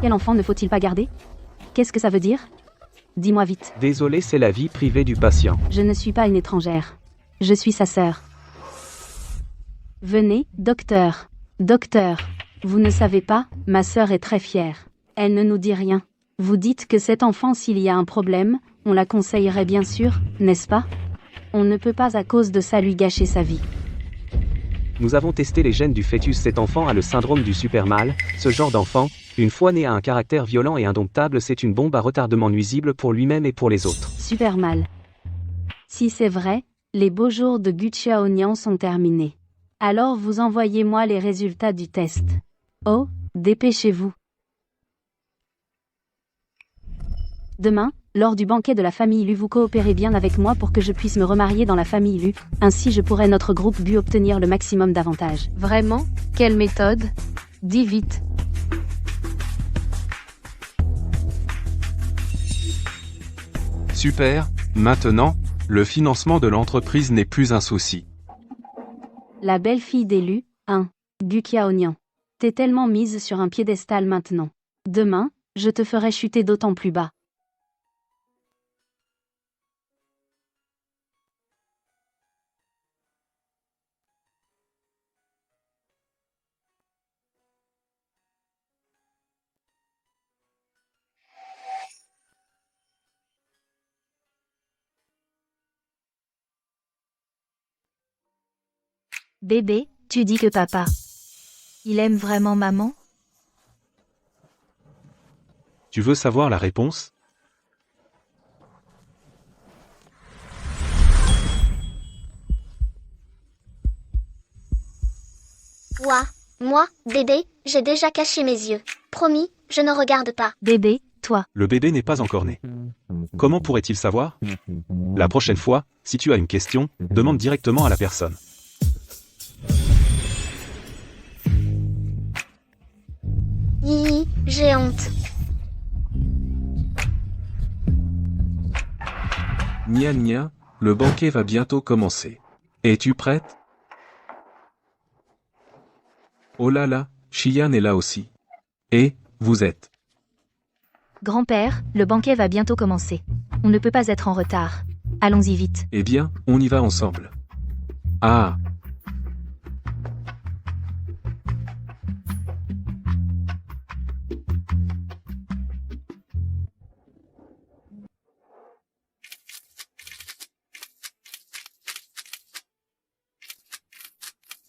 Quel enfant ne faut-il pas garder? Qu'est-ce que ça veut dire? Dis-moi vite. Désolé, c'est la vie privée du patient. Je ne suis pas une étrangère. Je suis sa sœur. Venez, docteur. Docteur. Vous ne savez pas, ma sœur est très fière. Elle ne nous dit rien. Vous dites que cet enfant, s'il y a un problème, on la conseillerait bien sûr, n'est-ce pas? On ne peut pas à cause de ça lui gâcher sa vie. Nous avons testé les gènes du fœtus. Cet enfant a le syndrome du super mâle. Ce genre d'enfant, une fois né, a un caractère violent et indomptable. C'est une bombe à retardement nuisible pour lui-même et pour les autres. Super mal. Si c'est vrai, les beaux jours de Gucia Onion sont terminés. Alors vous envoyez-moi les résultats du test. Oh, dépêchez-vous. Demain, lors du banquet de la famille Lu, vous coopérez bien avec moi pour que je puisse me remarier dans la famille Lu, ainsi je pourrai notre groupe Gu obtenir le maximum d'avantages. Vraiment? Quelle méthode? Dis vite. Super, maintenant, le financement de l'entreprise n'est plus un souci. La belle fille d'élu, Gucia Onion. T'es tellement mise sur un piédestal maintenant. Demain, je te ferai chuter d'autant plus bas. Bébé, tu dis que papa. Il aime vraiment maman? Tu veux savoir la réponse? Ouah, moi, bébé, j'ai déjà caché mes yeux. Promis, je ne regarde pas. Bébé, toi. Le bébé n'est pas encore né. Comment pourrait-il savoir? La prochaine fois, si tu as une question, demande directement à la personne. Hihi, j'ai honte. Nia nia, le banquet va bientôt commencer. Es-tu prête? Oh là là, Xian est là aussi. Et, vous êtes? Grand-père, le banquet va bientôt commencer. On ne peut pas être en retard. Allons-y vite. Eh bien, on y va ensemble. Ah!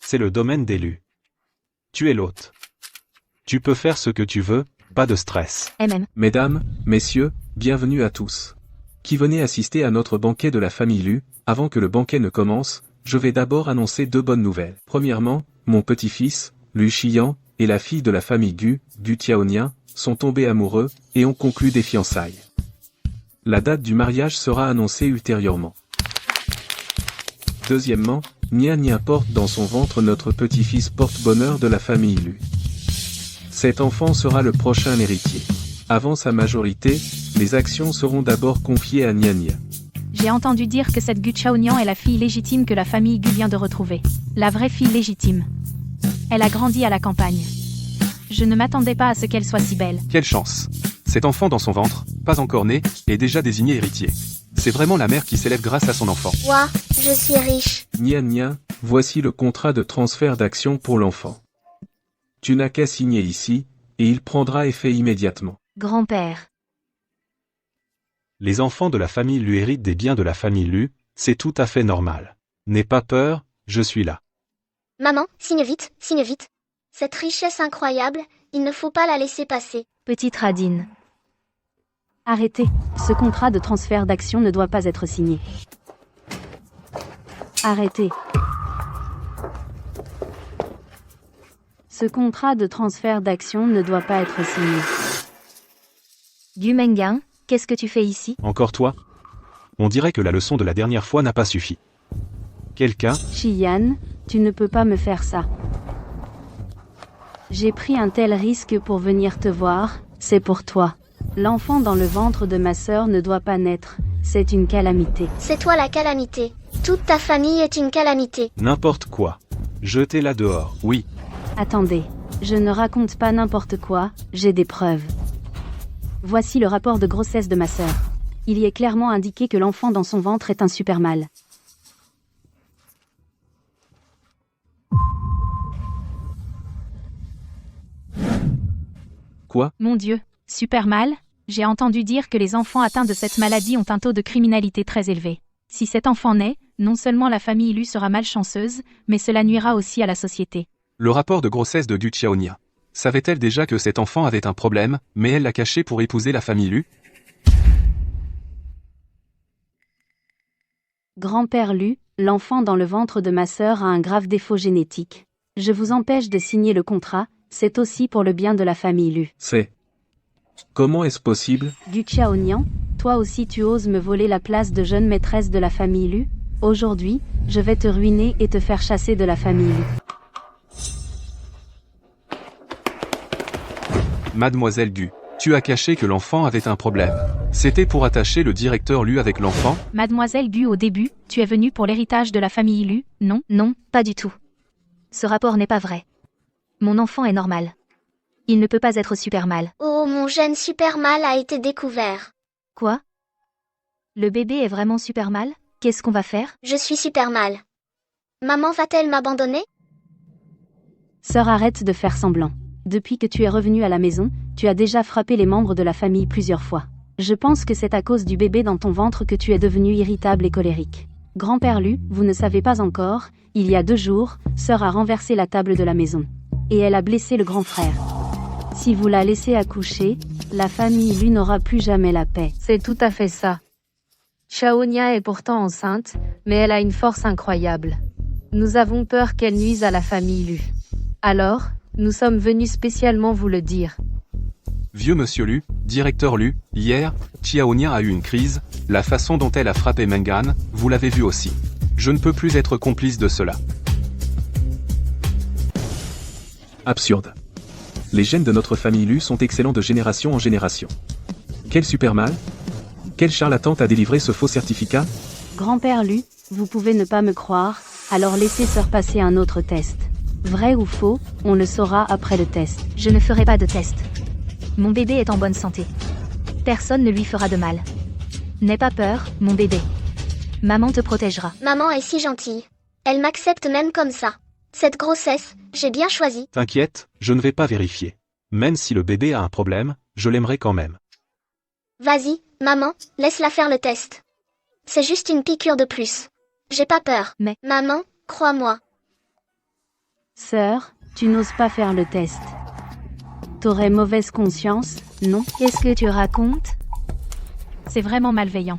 C'est le domaine d'élu. Tu es l'hôte. Tu peux faire ce que tu veux, pas de stress. Mesdames, messieurs, bienvenue à tous. Qui venez assister à notre banquet de la famille Lu. Avant que le banquet ne commence, je vais d'abord annoncer deux bonnes nouvelles. Premièrement, mon petit-fils, Lu Xian, et la fille de la famille Gu, Gu Tiaonia, sont tombés amoureux, et ont conclu des fiançailles. La date du mariage sera annoncée ultérieurement. Deuxièmement, Nia Nia porte dans son ventre notre petit-fils porte-bonheur de la famille Lu. Cet enfant sera le prochain héritier. Avant sa majorité, Les actions seront d'abord confiées à Nia Nia. J'ai entendu dire que cette Gu Chaonian est la fille légitime que la famille Gu vient de retrouver. La vraie fille légitime. Elle a grandi à la campagne. Je ne m'attendais pas à ce qu'elle soit si belle. Quelle chance. Cet enfant dans son ventre, pas encore né, est déjà désigné héritier. C'est vraiment la mère qui s'élève grâce à son enfant. Ouah, je suis riche. Nia Nia, voici le contrat de transfert d'action pour l'enfant. Tu n'as qu'à signer ici, et il prendra effet immédiatement. Grand-père. Les enfants de la famille Lu héritent des biens de la famille Lu, c'est tout à fait normal. N'aie pas peur, je suis là. Maman, signe vite, signe vite. Cette richesse incroyable, il ne faut pas la laisser passer. Petite Radine. Arrêtez, ce contrat de transfert d'action ne doit pas être signé. Arrêtez. Ce contrat de transfert d'action ne doit pas être signé. Gu Mengan, qu'est-ce que tu fais ici? Encore toi? On dirait que la leçon de la dernière fois n'a pas suffi. Quelqu'un? Shiyan, tu ne peux pas me faire ça. J'ai pris un tel risque pour venir te voir, c'est pour toi. L'enfant dans le ventre de ma sœur ne doit pas naître, c'est une calamité. C'est toi la calamité. Toute ta famille est une calamité. N'importe quoi. Jetez-la dehors, oui. Attendez, je ne raconte pas n'importe quoi, j'ai des preuves. Voici le rapport de grossesse de ma sœur. Il y est clairement indiqué que l'enfant dans son ventre est un super mâle. Quoi? Mon Dieu, super mal. J'ai entendu dire que les enfants atteints de cette maladie ont un taux de criminalité très élevé. Si cet enfant naît, non seulement la famille Lu sera malchanceuse, mais cela nuira aussi à la société. Le rapport de grossesse de Gu Chaonia. Savait-elle déjà que cet enfant avait un problème, mais elle l'a caché pour épouser la famille Lu? Grand-père Lu, l'enfant dans le ventre de ma sœur a un grave défaut génétique. Je vous empêche de signer le contrat, c'est aussi pour le bien de la famille Lu. C'est. Comment est-ce possible? Gu Chaonian, toi aussi tu oses me voler la place de jeune maîtresse de la famille Lu? Aujourd'hui, je vais te ruiner et te faire chasser de la famille Lu. Mademoiselle Gu, tu as caché que l'enfant avait un problème. C'était pour attacher le directeur Lu avec l'enfant? Mademoiselle Gu, au début, tu es venue pour l'héritage de la famille Lu, non? Non, pas du tout. Ce rapport n'est pas vrai. Mon enfant est normal. Il ne peut pas être super mâle. Oh, mon gène super mâle a été découvert. Quoi? Le bébé est vraiment super mâle? Qu'est-ce qu'on va faire? Je suis super mâle. Maman va-t-elle m'abandonner? Sœur, arrête de faire semblant. Depuis que tu es revenue à la maison, tu as déjà frappé les membres de la famille plusieurs fois. Je pense que c'est à cause du bébé dans ton ventre que tu es devenue irritable et colérique. Grand-père Lu, vous ne savez pas encore, il y a 2 jours, sœur a renversé la table de la maison. Et elle a blessé le grand frère. Si vous la laissez accoucher, la famille Lu n'aura plus jamais la paix. C'est tout à fait ça. Chaonia est pourtant enceinte, mais elle a une force incroyable. Nous avons peur qu'elle nuise à la famille Lu. Alors, nous sommes venus spécialement vous le dire. Vieux monsieur Lu, directeur Lu, hier, Chaonia a eu une crise, la façon dont elle a frappé Mengan, vous l'avez vu aussi. Je ne peux plus être complice de cela. Absurde. Les gènes de notre famille Lu sont excellents de génération en génération. Quel super mal? Quel charlatan t'a délivré ce faux certificat? Grand-père Lu, vous pouvez ne pas me croire, alors laissez sœur passer un autre test. Vrai ou faux, on le saura après le test. Je ne ferai pas de test. Mon bébé est en bonne santé. Personne ne lui fera de mal. N'aie pas peur, mon bébé. Maman te protégera. Maman est si gentille. Elle m'accepte même comme ça. Cette grossesse, j'ai bien choisi. T'inquiète, je ne vais pas vérifier. Même si le bébé a un problème, je l'aimerai quand même. Vas-y, maman, laisse-la faire le test. C'est juste une piqûre de plus. J'ai pas peur. Mais... Maman, crois-moi. Sœur, tu n'oses pas faire le test. T'aurais mauvaise conscience, non? Qu'est-ce que tu racontes? C'est vraiment malveillant.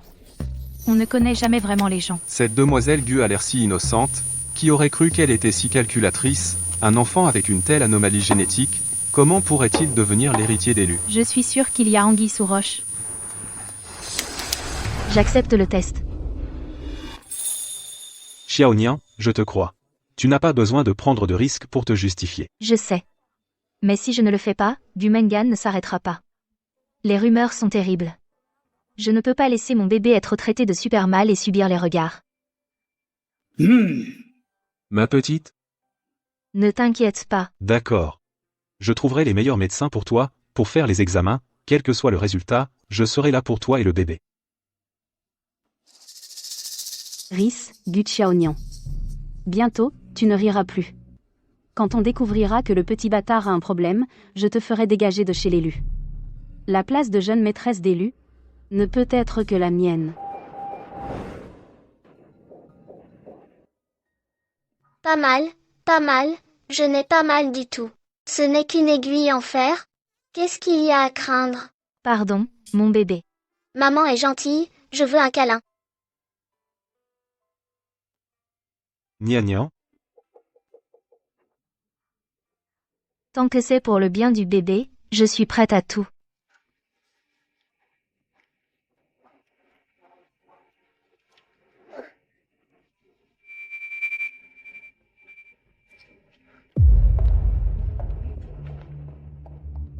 On ne connaît jamais vraiment les gens. Cette demoiselle Gu a l'air si innocente. Qui aurait cru qu'elle était si calculatrice? Un enfant avec une telle anomalie génétique, comment pourrait-il devenir l'héritier des Lu? Je suis sûre qu'il y a anguille sous roche. J'accepte le test. Xiaonian, je te crois. Tu n'as pas besoin de prendre de risques pour te justifier. Je sais. Mais si je ne le fais pas, Gu Mengan ne s'arrêtera pas. Les rumeurs sont terribles. Je ne peux pas laisser mon bébé être traité de super mal et subir les regards. Ma petite, Ne t'inquiète pas. D'accord. Je trouverai les meilleurs médecins pour toi, pour faire les examens, quel que soit le résultat, je serai là pour toi et le bébé. Rhys, Gu Xiaonian. Bientôt, tu ne riras plus. Quand on découvrira que le petit bâtard a un problème, je te ferai dégager de chez l'élu. La place de jeune maîtresse d'élu ne peut être que la mienne. Pas mal, je n'ai pas mal du tout. Ce n'est qu'une aiguille en fer. Qu'est-ce qu'il y a à craindre? Pardon, mon bébé. Maman est gentille, je veux un câlin. Nia nia. Tant que c'est pour le bien du bébé, je suis prête à tout.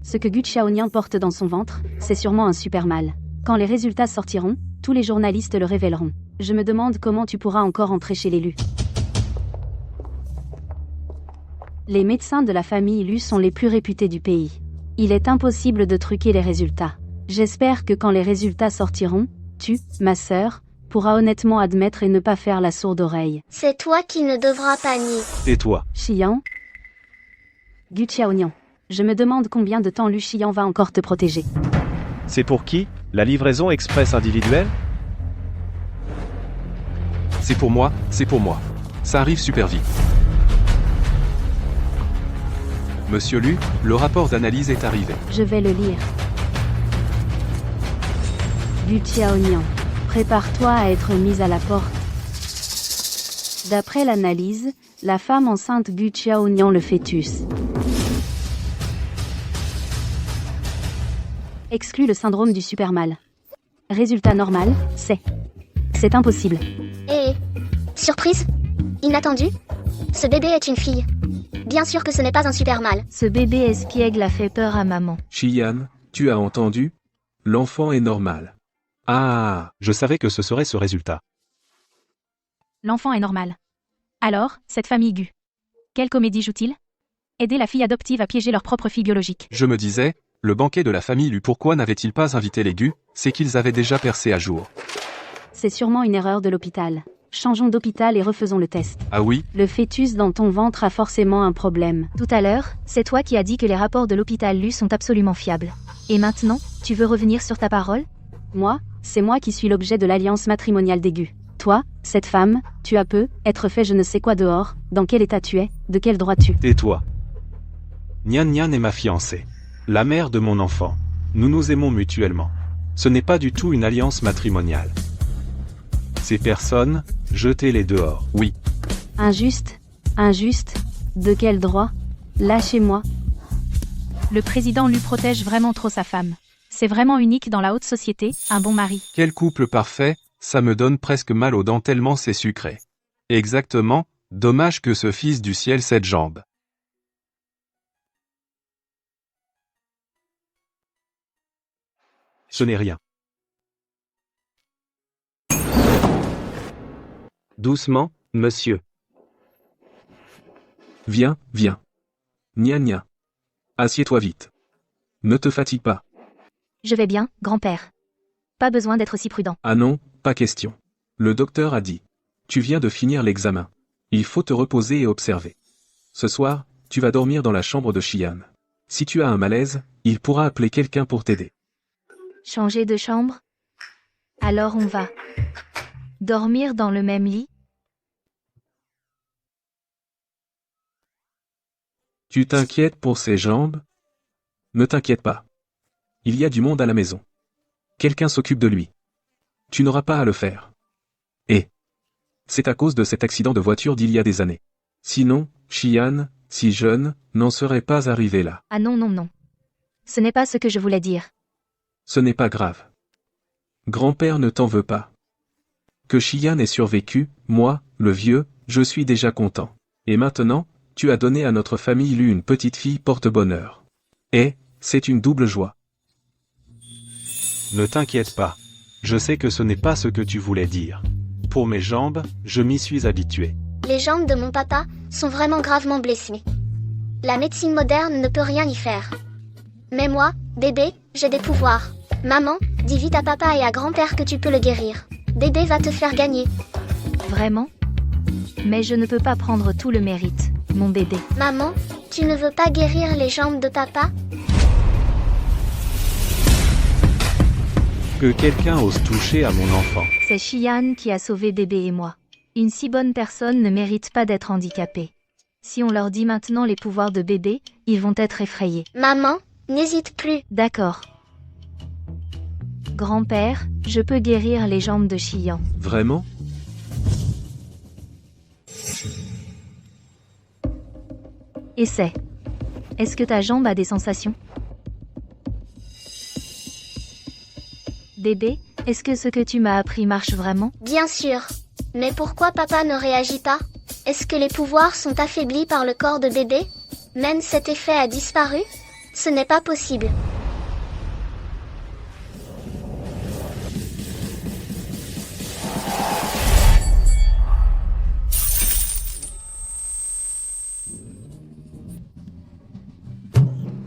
Ce que Gu Xiaonian porte dans son ventre, c'est sûrement un super mal. Quand les résultats sortiront, tous les journalistes le révéleront. Je me demande comment tu pourras encore entrer chez l'élu. Les médecins de la famille Lu sont les plus réputés du pays. Il est impossible de truquer les résultats. J'espère que quand les résultats sortiront, tu, ma sœur, pourras honnêtement admettre et ne pas faire la sourde oreille. C'est toi qui ne devras pas nier. Tais-toi. Xian. Gu Xiaonian. Je me demande combien de temps Lu Xian va encore te protéger. C'est pour qui? La livraison express individuelle? C'est pour moi. Ça arrive super vite. Monsieur Lu, le rapport d'analyse est arrivé. Je vais le lire. Gu Xiaonian. Prépare-toi à être mise à la porte. D'après l'analyse, la femme enceinte Gu Xiaonian le fœtus. Exclut le syndrome du supermal. Résultat normal, c'est impossible. Et... surprise? Inattendu? Ce bébé est une fille. Bien sûr que ce n'est pas un super mal. Ce bébé espiègle a fait peur à maman. Xian, tu as entendu? L'enfant est normal. Ah, je savais que ce serait ce résultat. L'enfant est normal. Alors, cette famille Gu. Quelle comédie joue-t-il? Aider la fille adoptive à piéger leur propre fille biologique. Je me disais, le banquet de la famille Lu, pourquoi n'avait-il pas invité les Gu? C'est qu'ils avaient déjà percé à jour. C'est sûrement une erreur de l'hôpital. Changeons d'hôpital et refaisons le test. Ah oui? Le fœtus dans ton ventre a forcément un problème. Tout à l'heure, c'est toi qui as dit que les rapports de l'hôpital Lu sont absolument fiables. Et maintenant, tu veux revenir sur ta parole? Moi, c'est moi qui suis l'objet de l'alliance matrimoniale des Gu. Toi, cette femme, tu as peu, être fait je ne sais quoi dehors, dans quel état tu es, de quel droit tu... Tais-toi. Nian Nian est ma fiancée. La mère de mon enfant. Nous nous aimons mutuellement. Ce n'est pas du tout une alliance matrimoniale. Ces personnes, jetez-les dehors. Oui. Injuste? De quel droit? Lâchez-moi. Le président Lu protège vraiment trop sa femme. C'est vraiment unique dans la haute société, un bon mari. Quel couple parfait, ça me donne presque mal aux dents tellement c'est sucré. Exactement, dommage que ce fils du ciel cette jambe. Ce n'est rien. Doucement, monsieur. Viens. Nia nia. Assieds-toi vite. Ne te fatigue pas. Je vais bien, grand-père. Pas besoin d'être si prudent. Ah non, pas question. Le docteur a dit. Tu viens de finir l'examen. Il faut te reposer et observer. Ce soir, tu vas dormir dans la chambre de Xian. Si tu as un malaise, il pourra appeler quelqu'un pour t'aider. Changer de chambre? Alors on va dormir dans le même lit? Tu t'inquiètes pour ses jambes? Ne t'inquiète pas. Il y a du monde à la maison. Quelqu'un s'occupe de lui. Tu n'auras pas à le faire. Et c'est à cause de cet accident de voiture d'il y a des années. Sinon, Xian, si jeune, n'en serait pas arrivé là. Ah non. Ce n'est pas ce que je voulais dire. Ce n'est pas grave. Grand-père ne t'en veut pas. Que Xian ait survécu, moi, le vieux, je suis déjà content. Et maintenant, tu as donné à notre famille Lu une petite fille porte-bonheur. Et c'est une double joie. Ne t'inquiète pas. Je sais que ce n'est pas ce que tu voulais dire. Pour mes jambes, je m'y suis habitué. Les jambes de mon papa sont vraiment gravement blessées. La médecine moderne ne peut rien y faire. Mais moi, bébé, j'ai des pouvoirs. Maman, dis vite à papa et à grand-père que tu peux le guérir. Bébé va te faire gagner. Vraiment? Mais je ne peux pas prendre tout le mérite, mon bébé. Maman, tu ne veux pas guérir les jambes de papa? Que quelqu'un ose toucher à mon enfant. C'est Xian qui a sauvé bébé et moi. Une si bonne personne ne mérite pas d'être handicapée. Si on leur dit maintenant les pouvoirs de bébé, ils vont être effrayés. Maman, n'hésite plus. D'accord. Grand-père, je peux guérir les jambes de Xian. Vraiment? Essaie. Est-ce que ta jambe a des sensations? Bébé, est-ce que ce que tu m'as appris marche vraiment? Bien sûr. Mais pourquoi papa ne réagit pas? Est-ce que les pouvoirs sont affaiblis par le corps de bébé? Même cet effet a disparu? Ce n'est pas possible.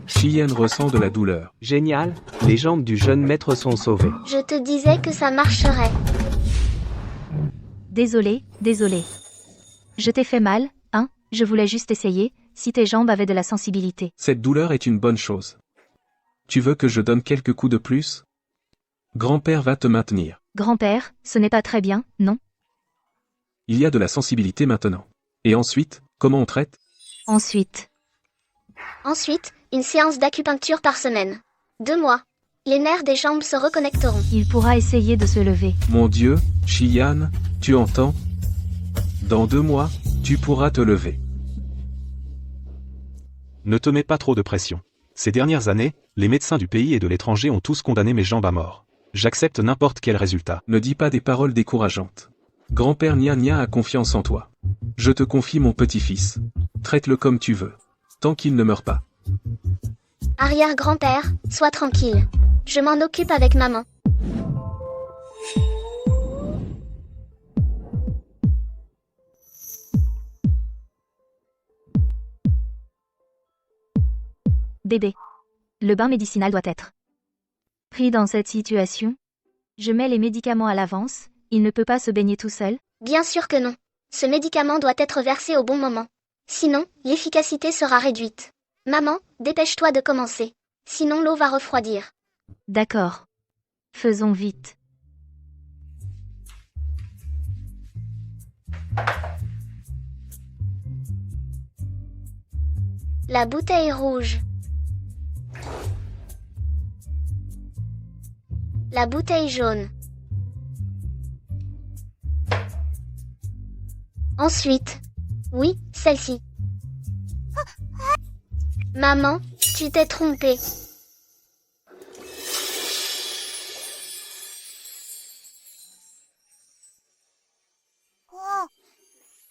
Xian ressent de la douleur. Génial, les jambes du jeune maître sont sauvées. Je te disais que ça marcherait. Désolé. Je t'ai fait mal, hein? Je voulais juste essayer, si tes jambes avaient de la sensibilité. Cette douleur est une bonne chose. Tu veux que je donne quelques coups de plus? Grand-père va te maintenir. Grand-père, ce n'est pas très bien, non? Il y a de la sensibilité maintenant. Et ensuite, comment on traite? Ensuite, une séance d'acupuncture par semaine. 2 mois. Les nerfs des jambes se reconnecteront. il pourra essayer de se lever. Mon Dieu, Xian, tu entends? Dans 2 mois, tu pourras te lever. Ne te mets pas trop de pression. Ces dernières années, les médecins du pays et de l'étranger ont tous condamné mes jambes à mort. J'accepte n'importe quel résultat. Ne dis pas des paroles décourageantes. Grand-père Nia Nia a confiance en toi. Je te confie mon petit-fils. Traite-le comme tu veux. Tant qu'il ne meurt pas. Arrière-grand-père, sois tranquille. Je m'en occupe avec maman. Bébé. Le bain médicinal doit être pris dans cette situation. Je mets les médicaments à l'avance, il ne peut pas se baigner tout seul. Bien sûr que non. Ce médicament doit être versé au bon moment. Sinon, l'efficacité sera réduite. Maman, dépêche-toi de commencer. Sinon l'eau va refroidir. D'accord. Faisons vite. La bouteille rouge. La bouteille jaune. Ensuite. Oui, celle-ci. Maman, tu t'es trompée.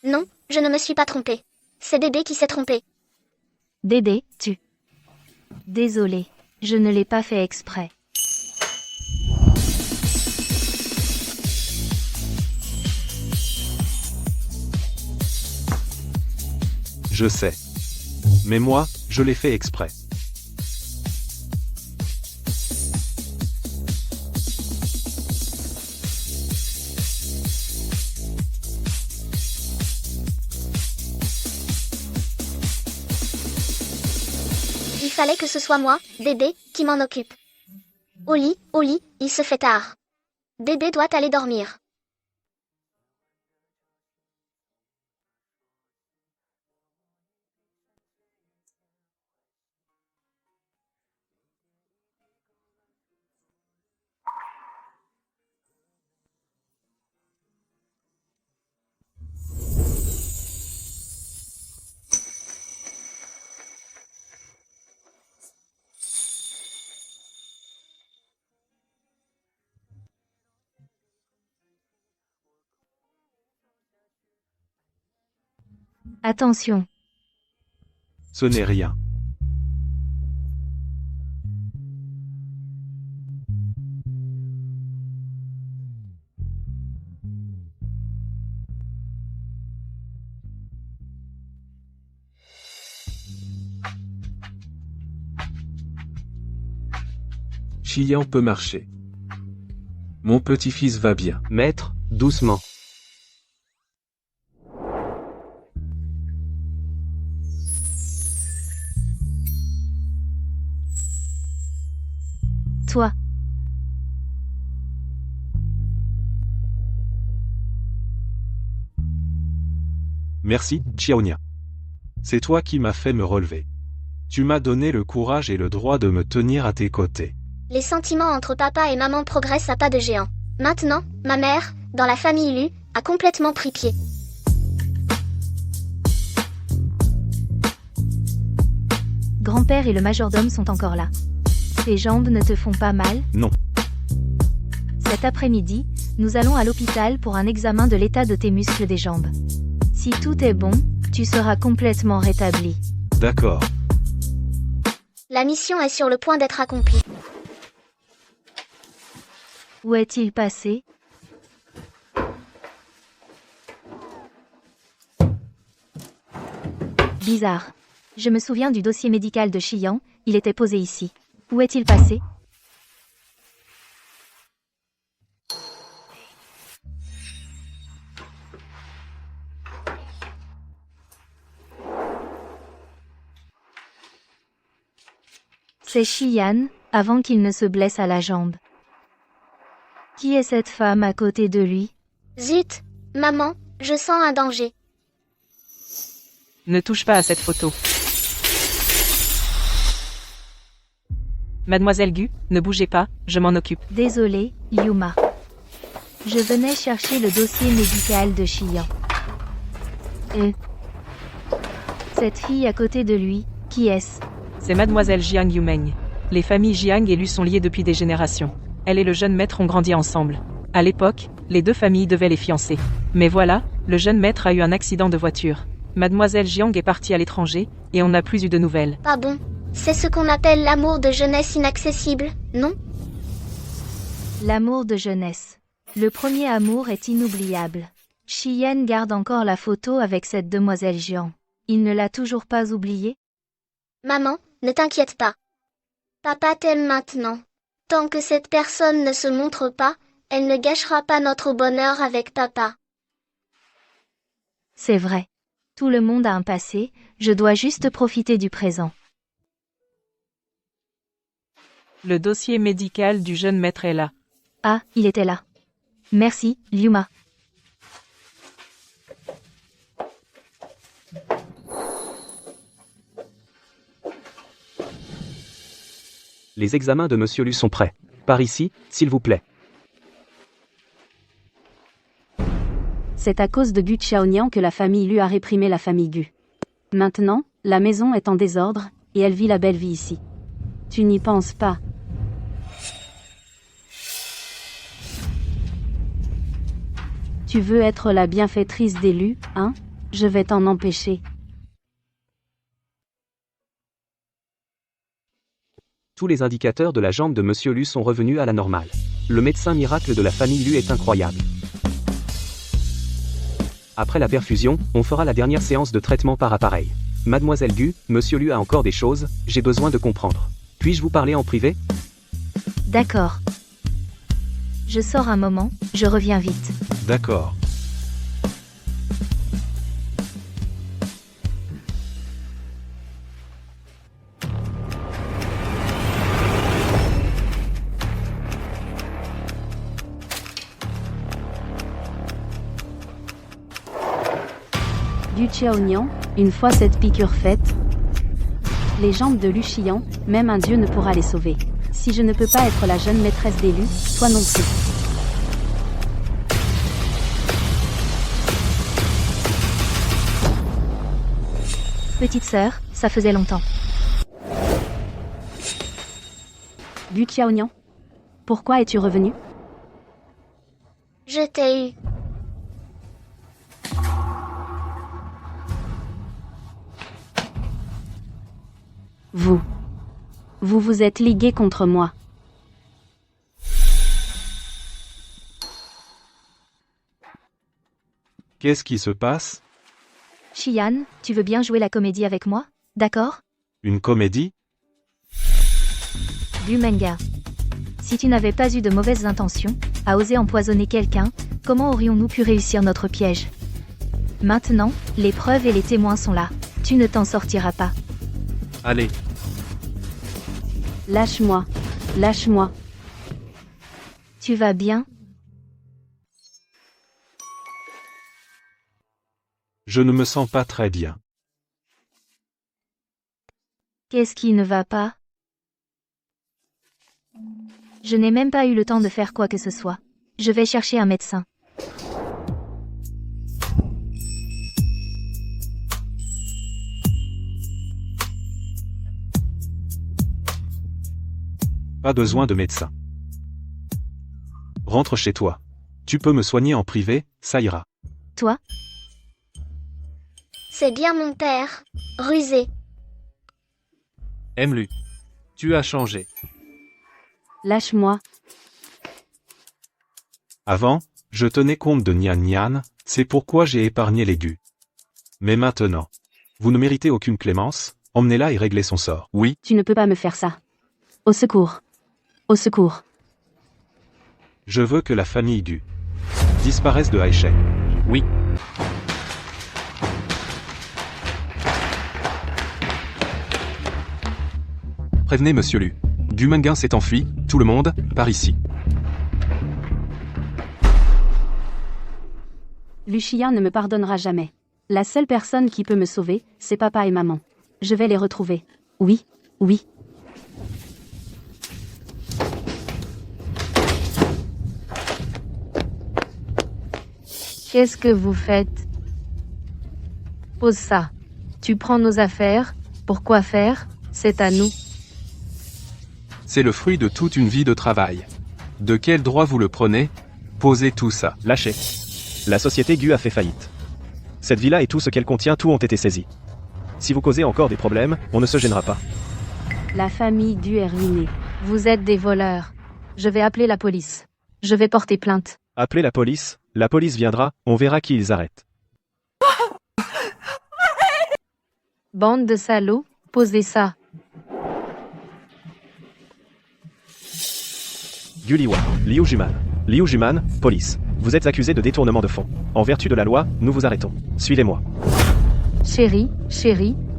Non, je ne me suis pas trompée. C'est bébé qui s'est trompé. Bébé, tu. Désolé, je ne l'ai pas fait exprès. Je sais. Mais moi, je l'ai fait exprès. Il fallait que ce soit moi, bébé, qui m'en occupe. Au lit, il se fait tard. Bébé doit aller dormir. Attention. Ce n'est rien. Shiyan peut marcher. Mon petit-fils va bien. Maître, doucement. Toi. Merci, Xiaonia. C'est toi qui m'as fait me relever. Tu m'as donné le courage et le droit de me tenir à tes côtés. Les sentiments entre papa et maman progressent à pas de géant. Maintenant, ma mère, dans la famille Lu, a complètement pris pied. Grand-père et le majordome sont encore là. Tes jambes ne te font pas mal? Non. Cet après-midi, nous allons à l'hôpital pour un examen de l'état de tes muscles des jambes. Si tout est bon, tu seras complètement rétabli. D'accord. La mission est sur le point d'être accomplie. Où est-il passé? Bizarre. Je me souviens du dossier médical de Shiyan, il était posé ici. Où est-il passé? C'est Shiyan, avant qu'il ne se blesse à la jambe. Qui est cette femme à côté de lui? Zut, maman, je sens un danger. Ne touche pas à cette photo. Mademoiselle Gu, ne bougez pas, je m'en occupe. Désolée, Yuma. Je venais chercher le dossier médical de Shiyan. Cette fille à côté de lui, qui est-ce? C'est Mademoiselle Jiang Yumeng. Les familles Jiang et Lu sont liées depuis des générations. Elle et le jeune maître ont grandi ensemble. À l'époque, les deux familles devaient les fiancer. Mais voilà, le jeune maître a eu un accident de voiture. Mademoiselle Jiang est partie à l'étranger, et on n'a plus eu de nouvelles. Pas bon. C'est ce qu'on appelle l'amour de jeunesse inaccessible, non? L'amour de jeunesse. Le premier amour est inoubliable. Shiyan garde encore la photo avec cette demoiselle Jiang. Il ne l'a toujours pas oubliée? Maman, ne t'inquiète pas. Papa t'aime maintenant. Tant que cette personne ne se montre pas, elle ne gâchera pas notre bonheur avec papa. C'est vrai. Tout le monde a un passé, je dois juste profiter du présent. Le dossier médical du jeune maître est là. Ah, il était là. Merci, Yuma. Les examens de Monsieur Lu sont prêts. Par ici, s'il vous plaît. C'est à cause de Gu Xiaonian que la famille Lu a réprimé la famille Gu. Maintenant, la maison est en désordre, et elle vit la belle vie ici. Tu n'y penses pas. Tu veux être la bienfaitrice des Lu, hein? Je vais t'en empêcher. Tous les indicateurs de la jambe de Monsieur Lu sont revenus à la normale. Le médecin miracle de la famille Lu est incroyable. Après la perfusion, on fera la dernière séance de traitement par appareil. Mademoiselle Gu, Monsieur Lu a encore des choses, j'ai besoin de comprendre. Puis-je vous parler en privé? D'accord. Je sors un moment, je reviens vite. D'accord. Gu Xiaonian, une fois cette piqûre faite, les jambes de Lu Xian, même un dieu ne pourra les sauver. Si je ne peux pas être la jeune maîtresse des Lu, toi non plus. Petite sœur, ça faisait longtemps. Gu Xiaonian, pourquoi es-tu revenu? Je t'ai eu. Vous vous êtes ligués contre moi. Qu'est-ce qui se passe? Shiyan, tu veux bien jouer la comédie avec moi? D'accord? Une comédie? Du manga. Si tu n'avais pas eu de mauvaises intentions, à oser empoisonner quelqu'un, comment aurions-nous pu réussir notre piège? Maintenant, les preuves et les témoins sont là. Tu ne t'en sortiras pas. Allez, Lâche-moi. Lâche-moi. Tu vas bien? Je ne me sens pas très bien. Qu'est-ce qui ne va pas? Je n'ai même pas eu le temps de faire quoi que ce soit. Je vais chercher un médecin. Pas besoin de médecin. Rentre chez toi. Tu peux me soigner en privé, ça ira. Toi? C'est bien mon père. Rusé. Emlu. Tu as changé. Lâche-moi. Avant, je tenais compte de Nian Nian, c'est pourquoi j'ai épargné les Gu. Mais maintenant, vous ne méritez aucune clémence, emmenez-la et réglez son sort. Oui, Tu ne peux pas me faire ça. Au secours. Au secours. Je veux que la famille Gu disparaisse de Haisheng. Oui. prévenez Monsieur Lu. Du Menguin s'est enfui, tout le monde, par ici. Lucia ne me pardonnera jamais. La seule personne qui peut me sauver, c'est papa et maman. Je vais les retrouver. Oui, oui. Qu'est-ce que vous faites? Pose ça. Tu prends nos affaires, pourquoi faire? C'est à nous. C'est le fruit de toute une vie de travail. De quel droit vous le prenez? Posez tout ça. Lâchez. La société Gu a fait faillite. Cette villa et tout ce qu'elle contient, tout ont été saisis. Si vous causez encore des problèmes, on ne se gênera pas. La famille Gu est ruinée. Vous êtes des voleurs. Je vais appeler la police. Je vais porter plainte. Appelez la police viendra, on verra qui ils arrêtent. Bande de salauds, posez ça. Gu Liwa, Liu Juman. Liu Juman, police. Vous êtes accusé de détournement de fonds. En vertu de la loi, nous vous arrêtons. Suivez-moi. Chérie,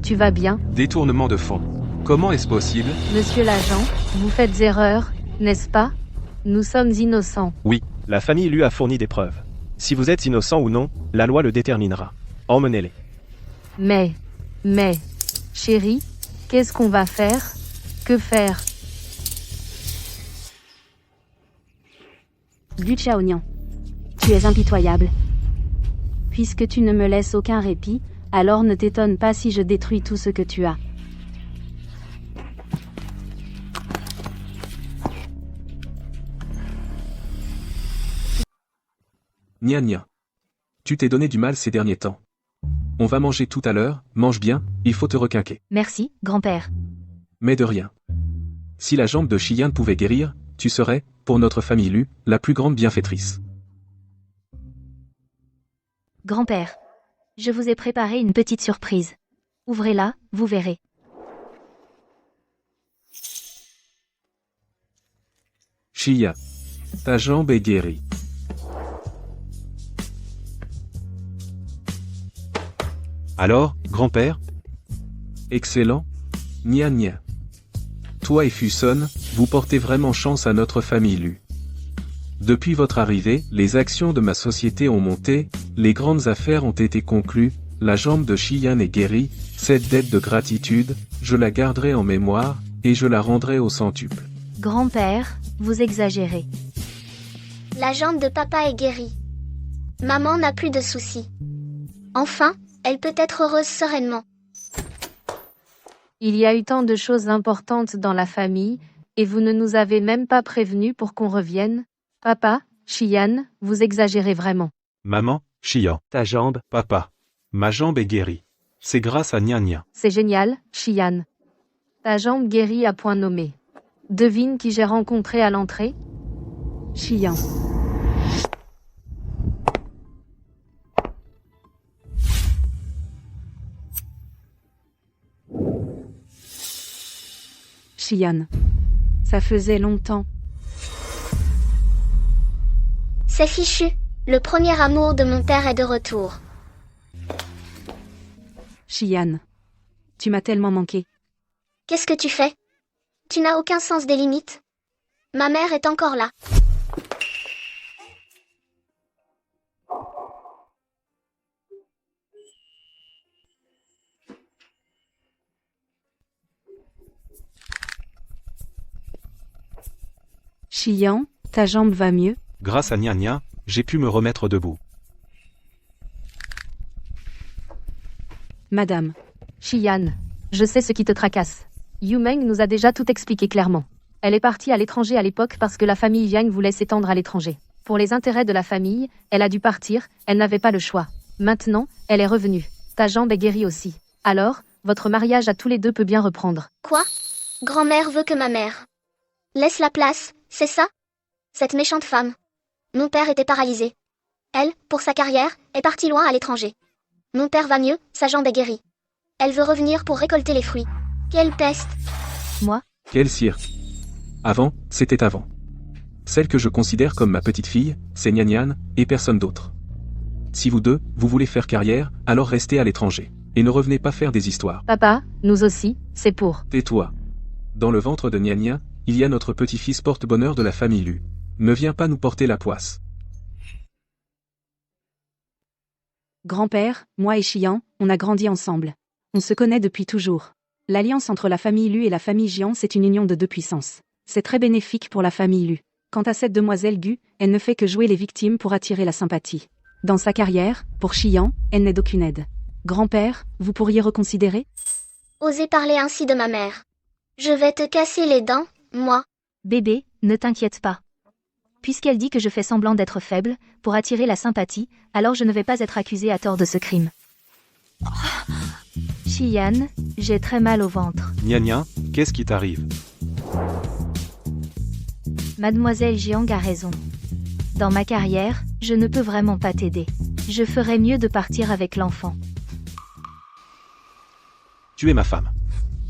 tu vas bien? Détournement de fonds. Comment est-ce possible? Monsieur l'agent, vous faites erreur, n'est-ce pas? Nous sommes innocents. Oui. La famille Lu a fourni des preuves. Si vous êtes innocent ou non, la loi le déterminera. Emmenez-les. Mais, chérie, qu'est-ce qu'on va faire? Que faire? Gu Chaonian. Tu es impitoyable. Puisque tu ne me laisses aucun répit, alors ne t'étonne pas si je détruis tout ce que tu as. Nia nia. Tu t'es donné du mal ces derniers temps. On va manger tout à l'heure, mange bien, il faut te requinquer. Merci, grand-père. Mais de rien. Si la jambe de Shiyan pouvait guérir, tu serais, pour notre famille Lu, la plus grande bienfaitrice. Grand-père. Je vous ai préparé une petite surprise. Ouvrez-la, vous verrez. Shiya. Ta jambe est guérie. Alors, grand-père? Excellent. Nia nia. Toi et Fuson, vous portez vraiment chance à notre famille Lu. Depuis votre arrivée, les actions de ma société ont monté, les grandes affaires ont été conclues, la jambe de Shiyan est guérie, cette dette de gratitude, je la garderai en mémoire, et je la rendrai au centuple. Grand-père, vous exagérez. La jambe de papa est guérie. Maman n'a plus de soucis. Enfin, elle peut être heureuse sereinement. Il y a eu tant de choses importantes dans la famille, et vous ne nous avez même pas prévenus pour qu'on revienne. Papa, Shiyan, vous exagérez vraiment. Maman, Shiyan. Ta jambe, Papa. Ma jambe est guérie. C'est grâce à Nian Nian. C'est génial, Shiyan. Ta jambe guérie à point nommé. Devine qui j'ai rencontré à l'entrée? Shiyan. Shiyan. Ça faisait longtemps. C'est fichu. Le premier amour de mon père est de retour. Shiyan. Tu m'as tellement manqué. Qu'est-ce que tu fais? Tu n'as aucun sens des limites. Ma mère est encore là. Shiyan, ta jambe va mieux? Grâce à Nia Nia, j'ai pu me remettre debout. Madame. Shiyan, je sais ce qui te tracasse. Yumeng nous a déjà tout expliqué clairement. Elle est partie à l'étranger à l'époque parce que la famille Yang voulait s'étendre à l'étranger. Pour les intérêts de la famille, elle a dû partir, elle n'avait pas le choix. Maintenant, elle est revenue. Ta jambe est guérie aussi. Alors, votre mariage à tous les deux peut bien reprendre. Quoi? Grand-mère veut que ma mère laisse la place, c'est ça? Cette méchante femme. Mon père était paralysé. Elle, pour sa carrière, est partie loin à l'étranger. Mon père va mieux, sa jambe est guérie. Elle veut revenir pour récolter les fruits. Quelle peste! Moi? Quel cirque. Avant, c'était avant. Celle que je considère comme ma petite fille, c'est Nian et personne d'autre. Si vous deux, vous voulez faire carrière, alors restez à l'étranger. Et ne revenez pas faire des histoires. Papa, nous aussi, c'est pour. Tais-toi. Dans le ventre de Nian, il y a notre petit-fils porte-bonheur de la famille Lu. Ne viens pas nous porter la poisse. Grand-père, moi et Shiyan, on a grandi ensemble. On se connaît depuis toujours. L'alliance entre la famille Lu et la famille Jian, c'est une union de deux puissances. C'est très bénéfique pour la famille Lu. Quant à cette demoiselle Gu, elle ne fait que jouer les victimes pour attirer la sympathie. Dans sa carrière, pour Shiyan, elle n'est d'aucune aide. Grand-père, vous pourriez reconsidérer? Osez parler ainsi de ma mère. Je vais te casser les dents, moi. Bébé, ne t'inquiète pas. Puisqu'elle dit que je fais semblant d'être faible, pour attirer la sympathie, alors je ne vais pas être accusée à tort de ce crime. Shiyan, j'ai très mal au ventre. Nia Nia, qu'est-ce qui t'arrive? Mademoiselle Jiang a raison. Dans ma carrière, je ne peux vraiment pas t'aider. Je ferais mieux de partir avec l'enfant. Tu es ma femme.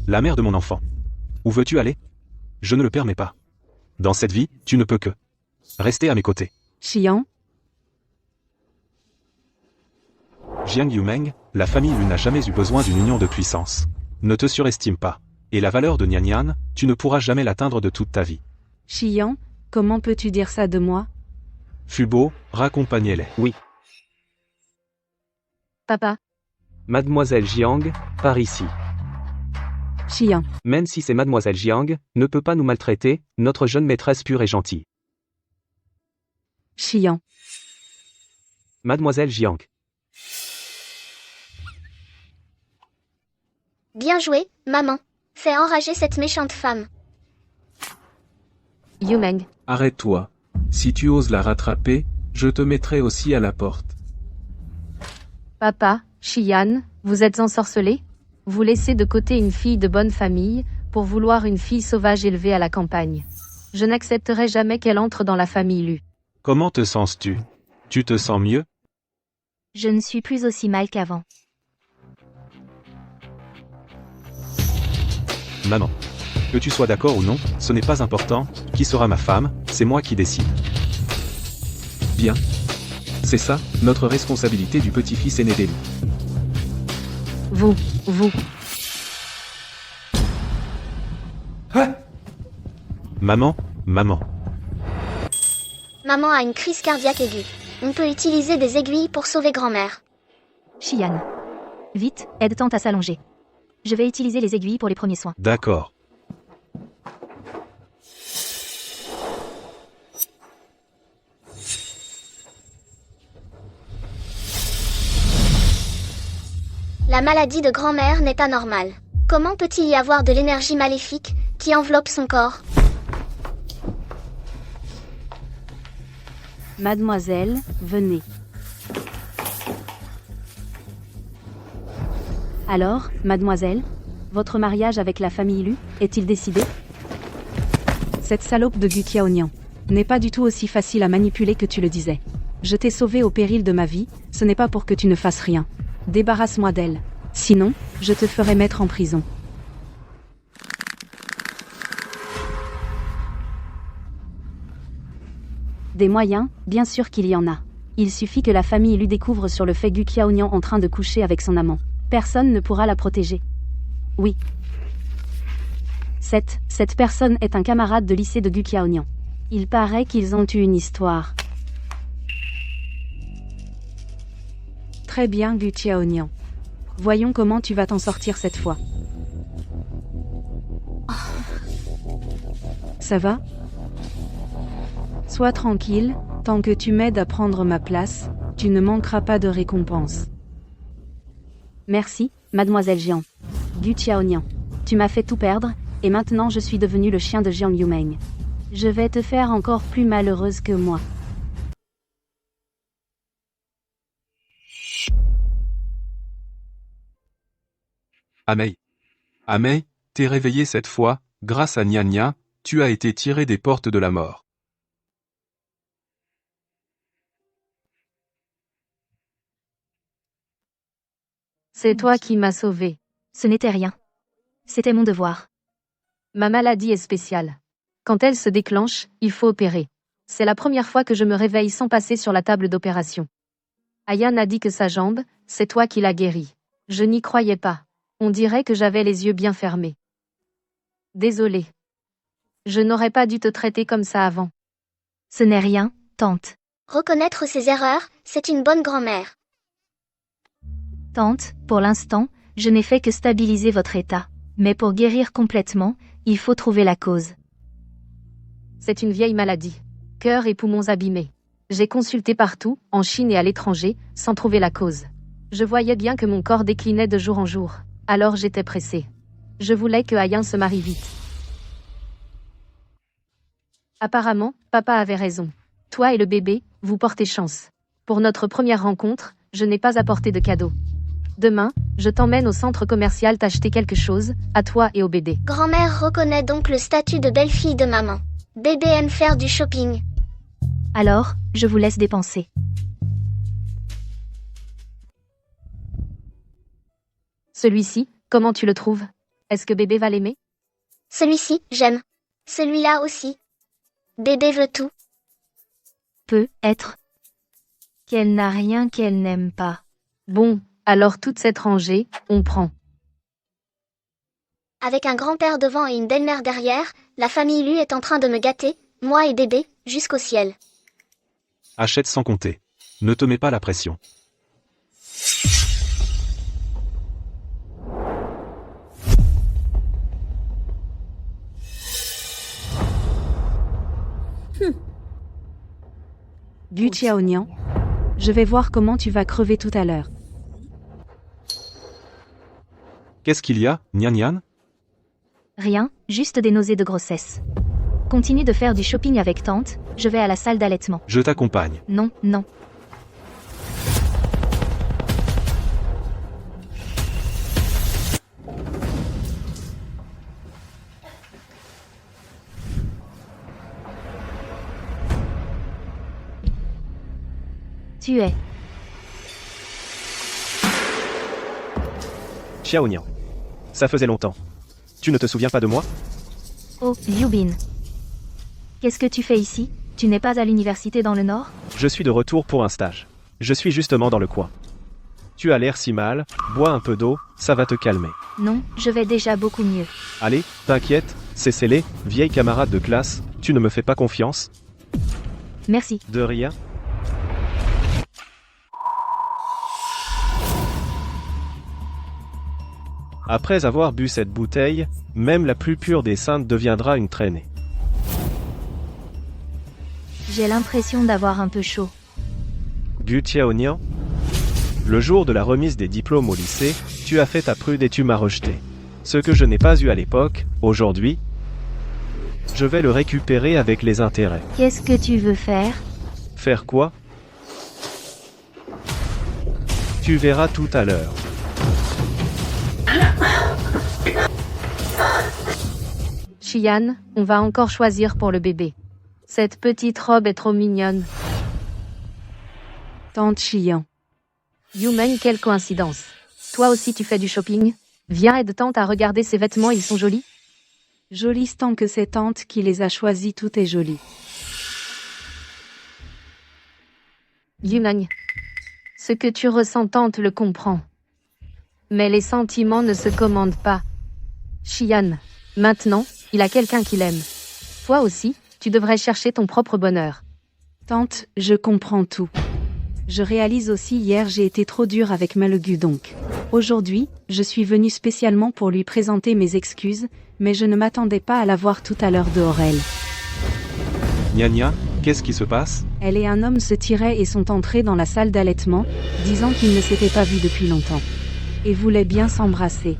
La mère de mon enfant. Où veux-tu aller? Je ne le permets pas. Dans cette vie, tu ne peux que rester à mes côtés. Shiyan, Jiang Yumeng, la famille Lu n'a jamais eu besoin d'une union de puissance. Ne te surestime pas. Et la valeur de Nian Nian, tu ne pourras jamais l'atteindre de toute ta vie. Shiyan, comment peux-tu dire ça de moi? Fubo, raccompagnez-les. Oui. Papa, Mademoiselle Jiang, par ici. Shiyan, Même si c'est Mademoiselle Jiang, ne peut pas nous maltraiter, notre jeune maîtresse pure et gentille. Shiyan, Mademoiselle Jiang. Bien joué, maman. Fais enrager cette méchante femme. Yumeng, Arrête-toi. Si tu oses la rattraper, je te mettrai aussi à la porte. papa, Shiyan, vous êtes ensorcelés? Vous laissez de côté une fille de bonne famille, pour vouloir une fille sauvage élevée à la campagne. Je n'accepterai jamais qu'elle entre dans la famille Lu. Comment te sens-tu? Tu te sens mieux? Je ne suis plus aussi mal qu'avant. Maman. Que tu sois d'accord ou non, ce n'est pas important. Qui sera ma femme, c'est moi qui décide. Bien. C'est ça, notre responsabilité du petit-fils aîné d'Eli. Vous. Maman. Maman a une crise cardiaque aiguë. On peut utiliser des aiguilles pour sauver grand-mère. Shiyan. Vite, aide tante à s'allonger. Je vais utiliser les aiguilles pour les premiers soins. D'accord. La maladie de grand-mère n'est pas normale. Comment peut-il y avoir de l'énergie maléfique qui enveloppe son corps? Mademoiselle, venez. Alors, mademoiselle, votre mariage avec la famille Lu, est-il décidé? Cette salope de Gu Qiaonian n'est pas du tout aussi facile à manipuler que tu le disais. Je t'ai sauvé au péril de ma vie, ce n'est pas pour que tu ne fasses rien. Débarrasse-moi d'elle. Sinon, je te ferai mettre en prison. Des moyens, bien sûr qu'il y en a. Il suffit que la famille lui découvre sur le fait Gu Qiaonian en train de coucher avec son amant. Personne ne pourra la protéger. Oui. Cette personne est un camarade de lycée de Gu Qiaonian. Il paraît qu'ils ont eu une histoire. Très bien Gu Qiaonian. Voyons comment tu vas t'en sortir cette fois. Ça va? Sois tranquille, tant que tu m'aides à prendre ma place, tu ne manqueras pas de récompense. Merci, mademoiselle Jiang. Gu Qiaonian. Tu m'as fait tout perdre, et maintenant je suis devenu le chien de Jiang Yumeng. Je vais te faire encore plus malheureuse que moi. Amei. Amei, t'es réveillé cette fois, grâce à Nya Nya, tu as été tiré des portes de la mort. C'est toi qui m'as sauvé. Ce n'était rien. C'était mon devoir. Ma maladie est spéciale. Quand elle se déclenche, il faut opérer. C'est la première fois que je me réveille sans passer sur la table d'opération. Ayan a dit que sa jambe, c'est toi qui l'as guérie. Je n'y croyais pas. On dirait que j'avais les yeux bien fermés. Désolée. Je n'aurais pas dû te traiter comme ça avant. Ce n'est rien, tante. Reconnaître ses erreurs, c'est une bonne grand-mère. Tante, pour l'instant, je n'ai fait que stabiliser votre état. Mais pour guérir complètement, il faut trouver la cause. C'est une vieille maladie. Cœur et poumons abîmés. J'ai consulté partout, en Chine et à l'étranger, sans trouver la cause. Je voyais bien que mon corps déclinait de jour en jour. Alors j'étais pressée. Je voulais que Ayan se marie vite. Apparemment, papa avait raison. Toi et le bébé, vous portez chance. Pour notre première rencontre, je n'ai pas apporté de cadeau. Demain, je t'emmène au centre commercial t'acheter quelque chose, à toi et au bébé. Grand-mère reconnaît donc le statut de belle-fille de maman. Bébé aime faire du shopping. Alors, je vous laisse dépenser. Celui-ci, comment tu le trouves? Est-ce que bébé va l'aimer? Celui-ci, j'aime. Celui-là aussi. Bébé veut tout. Peut être qu'elle n'a rien qu'elle n'aime pas. Bon, alors toute cette rangée, on prend. Avec un grand-père devant et une belle-mère derrière, la famille Lu est en train de me gâter, moi et bébé, jusqu'au ciel. Achète sans compter. Ne te mets pas la pression. Gu Qiaonian. Je vais voir comment tu vas crever tout à l'heure. Qu'est-ce qu'il y a, Nyan Nyan? Rien, juste des nausées de grossesse. Continue de faire du shopping avec tante, je vais à la salle d'allaitement. Je t'accompagne. Non, non. Tu es. Xiaonian. Ça faisait longtemps. Tu ne te souviens pas de moi? Oh, Liu Bin. Qu'est-ce que tu fais ici? Tu n'es pas à l'université dans le Nord? Je suis de retour pour un stage. Je suis justement dans le coin. Tu as l'air si mal, bois un peu d'eau, ça va te calmer. Non, je vais déjà beaucoup mieux. Allez, t'inquiète, c'est scellé, vieille camarade de classe, tu ne me fais pas confiance? Merci. De rien. Après avoir bu cette bouteille, même la plus pure des saintes deviendra une traînée. J'ai l'impression d'avoir un peu chaud. Gu Qiaonian, le jour de la remise des diplômes au lycée, tu as fait ta prude et tu m'as rejeté. Ce que je n'ai pas eu à l'époque, aujourd'hui, je vais le récupérer avec les intérêts. Qu'est-ce que tu veux faire? Faire quoi? Tu verras tout à l'heure. Xian, on va encore choisir pour le bébé. Cette petite robe est trop mignonne. Tante Xian. Yumeng, quelle coïncidence. Toi aussi tu fais du shopping? Viens aide tante à regarder ces vêtements, ils sont jolis. Jolis tant que c'est tante qui les a choisis, tout est joli. Yunagne. Ce que tu ressens, tante le comprend. Mais les sentiments ne se commandent pas. Xian. Maintenant, il a quelqu'un qui l'aime. Toi aussi, tu devrais chercher ton propre bonheur. Tante, je comprends tout. Je réalise aussi hier j'ai été trop dure avec Malegu donc. Aujourd'hui, je suis venue spécialement pour lui présenter mes excuses, mais je ne m'attendais pas à la voir tout à l'heure de Aurel. Gna gna, qu'est-ce qui se passe? Elle et un homme se tiraient et sont entrés dans la salle d'allaitement, disant qu'ils ne s'étaient pas vus depuis longtemps. Et voulaient bien s'embrasser.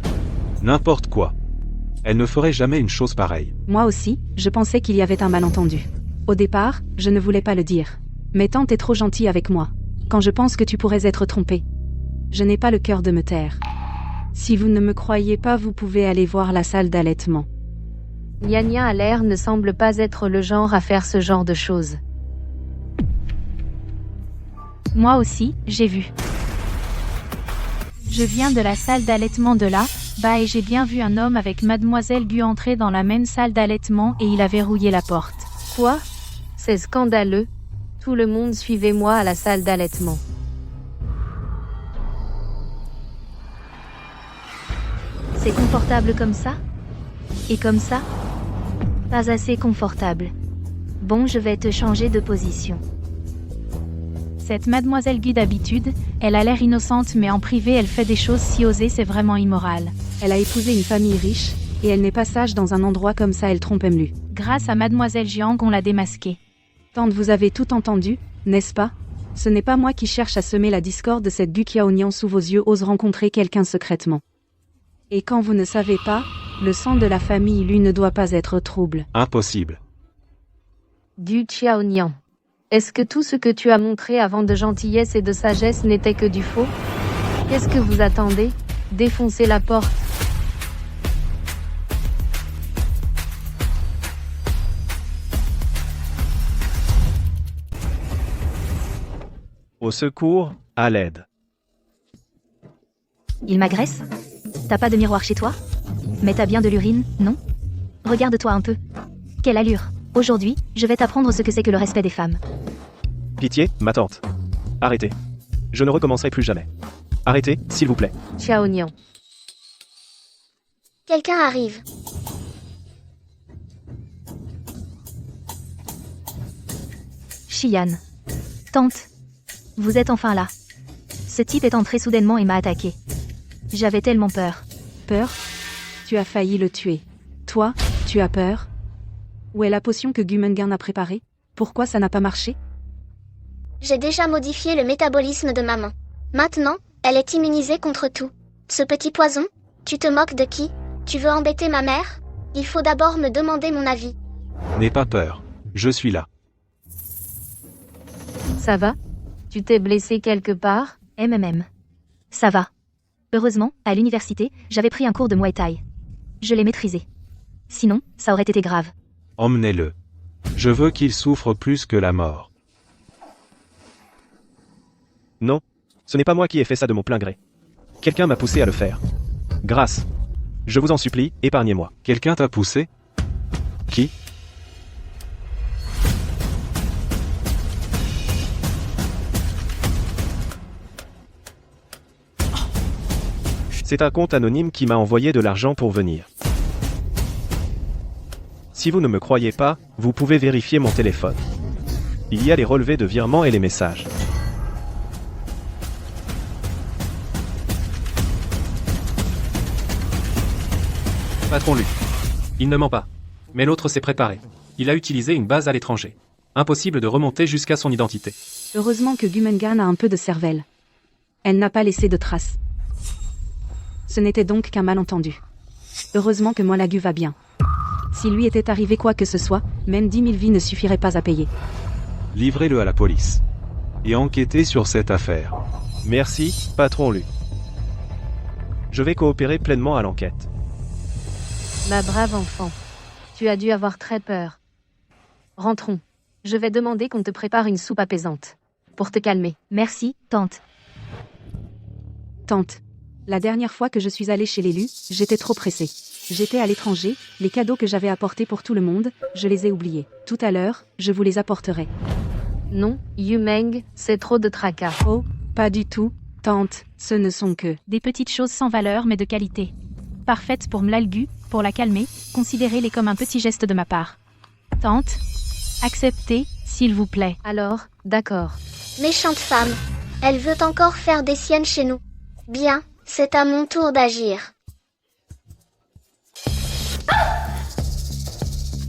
N'importe quoi. Elle ne ferait jamais une chose pareille. Moi aussi, je pensais qu'il y avait un malentendu. Au départ, je ne voulais pas le dire. Mais tante est trop gentille avec moi. Quand je pense que tu pourrais être trompée. Je n'ai pas le cœur de me taire. Si vous ne me croyez pas, vous pouvez aller voir la salle d'allaitement. Nya à l'air ne semble pas être le genre à faire ce genre de choses. Moi aussi, j'ai vu. Je viens de la salle d'allaitement de là, bas et j'ai bien vu un homme avec mademoiselle Gu entrer dans la même salle d'allaitement et il a verrouillé la porte. Quoi? C'est scandaleux. Tout le monde suivez-moi à la salle d'allaitement. C'est confortable comme ça? Et comme ça? Pas assez confortable. Bon, je vais te changer de position. Cette mademoiselle Gu d'habitude, elle a l'air innocente mais en privé elle fait des choses si osées, c'est vraiment immoral. Elle a épousé une famille riche, et elle n'est pas sage dans un endroit comme ça, elle trompe Emlu. Grâce à mademoiselle Jiang, on l'a démasquée. Tante, vous avez tout entendu, n'est-ce pas? Ce n'est pas moi qui cherche à semer la discorde, cette Gu Qiaonian sous vos yeux ose rencontrer quelqu'un secrètement. Et quand vous ne savez pas, le sang de la famille lui ne doit pas être trouble. Impossible. Du Qiaonian. Est-ce que tout ce que tu as montré avant de gentillesse et de sagesse n'était que du faux? Qu'est-ce que vous attendez? Défoncez la porte. Au secours, à l'aide. Il m'agresse? T'as pas de miroir chez toi? Mais t'as bien de l'urine, non? Regarde-toi un peu. Quelle allure! Aujourd'hui, je vais t'apprendre ce que c'est que le respect des femmes. Pitié, ma tante. Arrêtez. Je ne recommencerai plus jamais. Arrêtez, s'il vous plaît. Qiaonian. Quelqu'un arrive. Xian. Tante. Vous êtes enfin là. Ce type est entré soudainement et m'a attaqué. J'avais tellement peur. Peur? Tu as failli le tuer. Toi, tu as peur? Où est la potion que Gumengan a préparée? Pourquoi ça n'a pas marché? J'ai déjà modifié le métabolisme de maman. Maintenant, elle est immunisée contre tout. Ce petit poison? Tu te moques de qui? Tu veux embêter ma mère? Il faut d'abord me demander mon avis. N'aie pas peur. Je suis là. Ça va? Tu t'es blessé quelque part? Ça va. Heureusement, à l'université, j'avais pris un cours de Muay Thai. Je l'ai maîtrisé. Sinon, ça aurait été grave. Emmenez-le. Je veux qu'il souffre plus que la mort. Non, ce n'est pas moi qui ai fait ça de mon plein gré. Quelqu'un m'a poussé à le faire. Grâce. Je vous en supplie, épargnez-moi. Quelqu'un t'a poussé? Qui? C'est un compte anonyme qui m'a envoyé de l'argent pour venir. Si vous ne me croyez pas, vous pouvez vérifier mon téléphone. Il y a les relevés de virements et les messages. Patron Lu. Il ne ment pas. Mais l'autre s'est préparé. Il a utilisé une base à l'étranger. Impossible de remonter jusqu'à son identité. Heureusement que Gumengan a un peu de cervelle. Elle n'a pas laissé de traces. Ce n'était donc qu'un malentendu. Heureusement que Molagu va bien. S'il lui était arrivé quoi que ce soit, même 10 000 vies ne suffiraient pas à payer. Livrez-le à la police. Et enquêtez sur cette affaire. Merci, patron Lu. Je vais coopérer pleinement à l'enquête. Ma brave enfant. Tu as dû avoir très peur. Rentrons. Je vais demander qu'on te prépare une soupe apaisante. Pour te calmer. Merci, tante. Tante. La dernière fois que je suis allée chez l'élu, j'étais trop pressée. J'étais à l'étranger, les cadeaux que j'avais apportés pour tout le monde, je les ai oubliés. Tout à l'heure, je vous les apporterai. Non, Yumeng, c'est trop de tracas. Oh, pas du tout, tante, ce ne sont que... Des petites choses sans valeur mais de qualité. Parfaites pour Mlalgu, pour la calmer, considérez-les comme un petit geste de ma part. Tante, acceptez, s'il vous plaît. Alors, d'accord. Méchante femme. Elle veut encore faire des siennes chez nous. Bien, c'est à mon tour d'agir.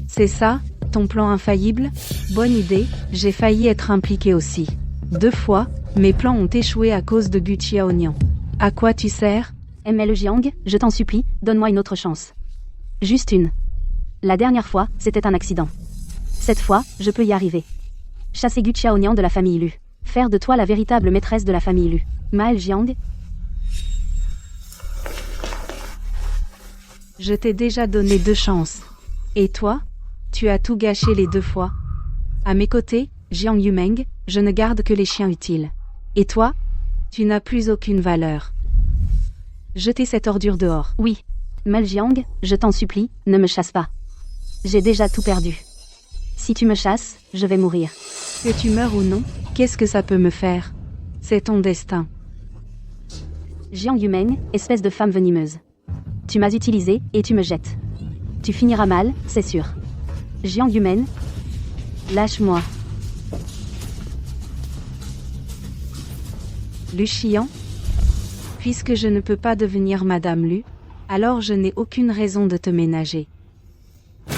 C'est ça, ton plan infaillible? Bonne idée, j'ai failli être impliqué aussi. 2 fois, mes plans ont échoué à cause de Gu Xiaonian. À quoi tu sers? ML Jiang, je t'en supplie, donne-moi une autre chance. Juste une. La dernière fois, c'était un accident. Cette fois, je peux y arriver. Chasser Gu Xiaonian de la famille Lu. Faire de toi la véritable maîtresse de la famille Lu. Maël Jiang. Je t'ai déjà donné 2 chances. Et toi? Tu as tout gâché les 2 fois. À mes côtés, Jiang Yumeng, je ne garde que les chiens utiles. Et toi? Tu n'as plus aucune valeur. Jetez cette ordure dehors. Oui. Mal Jiang, je t'en supplie, ne me chasse pas. J'ai déjà tout perdu. Si tu me chasses, je vais mourir. Que tu meurs ou non, qu'est-ce que ça peut me faire? C'est ton destin. Jiang Yumeng, espèce de femme venimeuse. Tu m'as utilisé, et tu me jettes. Tu finiras mal, c'est sûr. Jiang Yumeng, lâche-moi. Lu Xian? Puisque je ne peux pas devenir Madame Lu, alors je n'ai aucune raison de te ménager.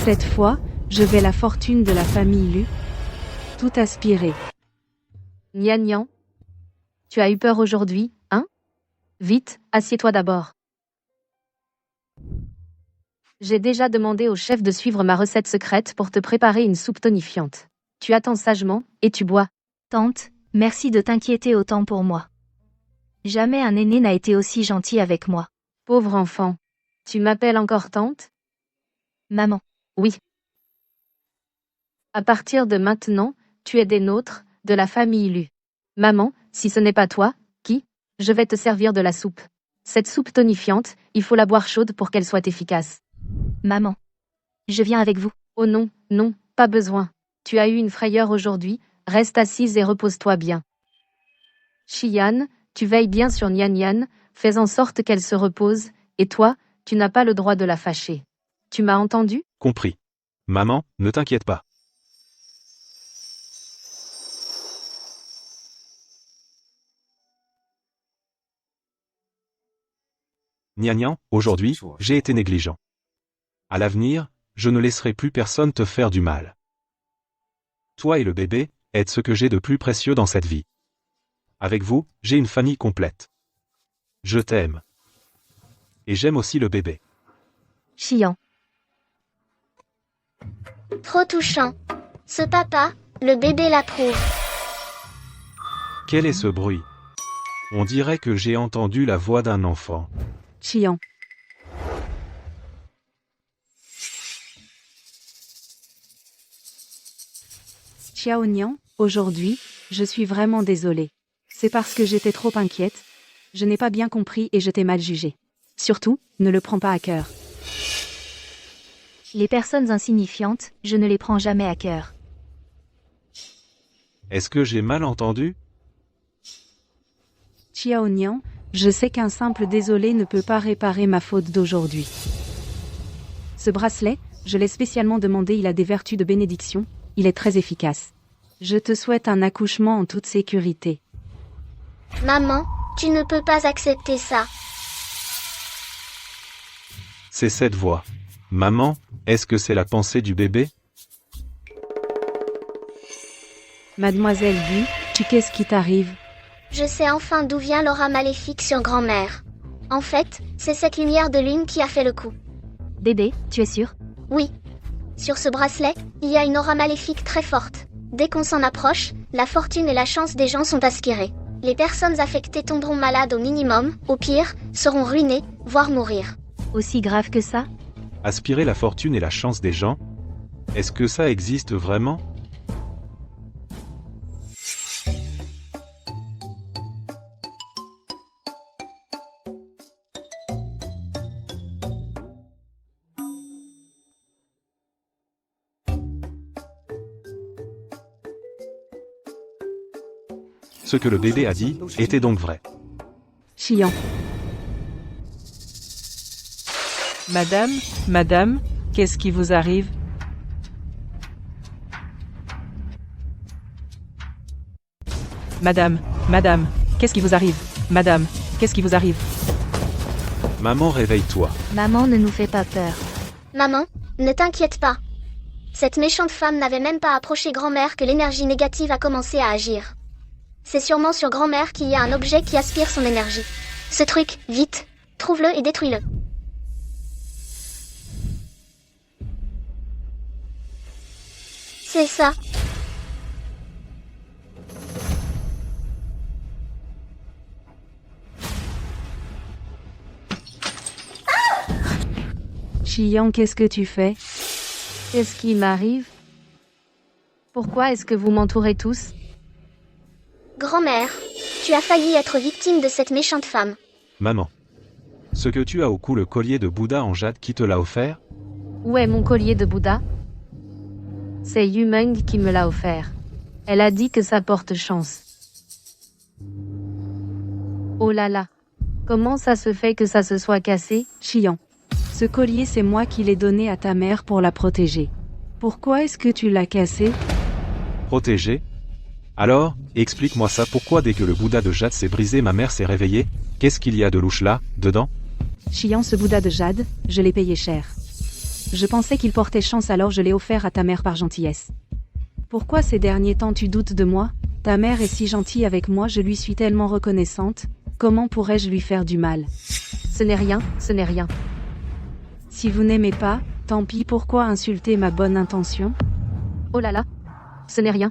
Cette fois, je vais la fortune de la famille Lu. Tout aspirer. Nian Nian. Tu as eu peur aujourd'hui, hein? Vite, assieds-toi d'abord. J'ai déjà demandé au chef de suivre ma recette secrète pour te préparer une soupe tonifiante. Tu attends sagement, et tu bois. Tante, merci de t'inquiéter autant pour moi. Jamais un aîné n'a été aussi gentil avec moi. Pauvre enfant. Tu m'appelles encore tante? Maman. Oui. À partir de maintenant, tu es des nôtres, de la famille Lu. Maman, si ce n'est pas toi, qui? Je vais te servir de la soupe. Cette soupe tonifiante, il faut la boire chaude pour qu'elle soit efficace. Maman. Je viens avec vous. Oh non, non, pas besoin. Tu as eu une frayeur aujourd'hui, reste assise et repose-toi bien. Xian, tu veilles bien sur Nian Nian, fais en sorte qu'elle se repose, et toi, tu n'as pas le droit de la fâcher. Tu m'as entendu? Compris. Maman, ne t'inquiète pas. Nian Nian, aujourd'hui, j'ai été négligent. À l'avenir, je ne laisserai plus personne te faire du mal. Toi et le bébé, êtes ce que j'ai de plus précieux dans cette vie. Avec vous, j'ai une famille complète. Je t'aime. Et j'aime aussi le bébé. Xian. Trop touchant. Ce papa, le bébé l'approuve. Quel est ce bruit? On dirait que j'ai entendu la voix d'un enfant. Xian. Xiaonian, aujourd'hui, je suis vraiment désolée. C'est parce que j'étais trop inquiète. Je n'ai pas bien compris et je t'ai mal jugé. Surtout, ne le prends pas à cœur. Les personnes insignifiantes, je ne les prends jamais à cœur. Est-ce que j'ai mal entendu? Xiaonian, je sais qu'un simple désolé ne peut pas réparer ma faute d'aujourd'hui. Ce bracelet, je l'ai spécialement demandé, il a des vertus de bénédiction, il est très efficace. Je te souhaite un accouchement en toute sécurité. Maman, tu ne peux pas accepter ça. C'est cette voix. Maman, est-ce que c'est la pensée du bébé? Mademoiselle Gu, qu'est-ce qui t'arrive? Je sais enfin d'où vient l'aura maléfique sur grand-mère. En fait, c'est cette lumière de lune qui a fait le coup. Bébé, tu es sûr? Oui. Sur ce bracelet, il y a une aura maléfique très forte. Dès qu'on s'en approche, la fortune et la chance des gens sont aspirées. Les personnes affectées tomberont malades au minimum, au pire, seront ruinées, voire mourir. Aussi grave que ça? Aspirer la fortune et la chance des gens? Est-ce que ça existe vraiment? Ce que le bébé a dit était donc vrai. Chiant. Madame, qu'est-ce qui vous arrive? Madame, qu'est-ce qui vous arrive? Madame, qu'est-ce qui vous arrive? Maman, réveille-toi. Maman ne nous fait pas peur. Maman, ne t'inquiète pas. Cette méchante femme n'avait même pas approché grand-mère que l'énergie négative a commencé à agir. C'est sûrement sur grand-mère qu'il y a un objet qui aspire son énergie. Ce truc, vite, trouve-le et détruis-le. C'est ça. Chiant, qu'est-ce que tu fais? Qu'est-ce qui m'arrive? Pourquoi est-ce que vous m'entourez tous? Grand-mère, tu as failli être victime de cette méchante femme. Maman. Ce que tu as au cou, le collier de Bouddha en jade, qui te l'a offert? Où est mon collier de Bouddha? C'est Yumeng qui me l'a offert. Elle a dit que ça porte chance. Oh là là. Comment ça se fait que ça se soit cassé? Chiant. Ce collier, c'est moi qui l'ai donné à ta mère pour la protéger. Pourquoi est-ce que tu l'as cassé? Protégé? Alors, explique-moi ça, pourquoi dès que le Bouddha de jade s'est brisé, ma mère s'est réveillée? Qu'est-ce qu'il y a de louche là, dedans? Chiant, ce Bouddha de jade, je l'ai payé cher. Je pensais qu'il portait chance, alors je l'ai offert à ta mère par gentillesse. Pourquoi ces derniers temps tu doutes de moi? Ta mère est si gentille avec moi, je lui suis tellement reconnaissante. Comment pourrais-je lui faire du mal? Ce n'est rien, ce n'est rien. Si vous n'aimez pas, tant pis, pourquoi insulter ma bonne intention? Oh là là. Ce n'est rien.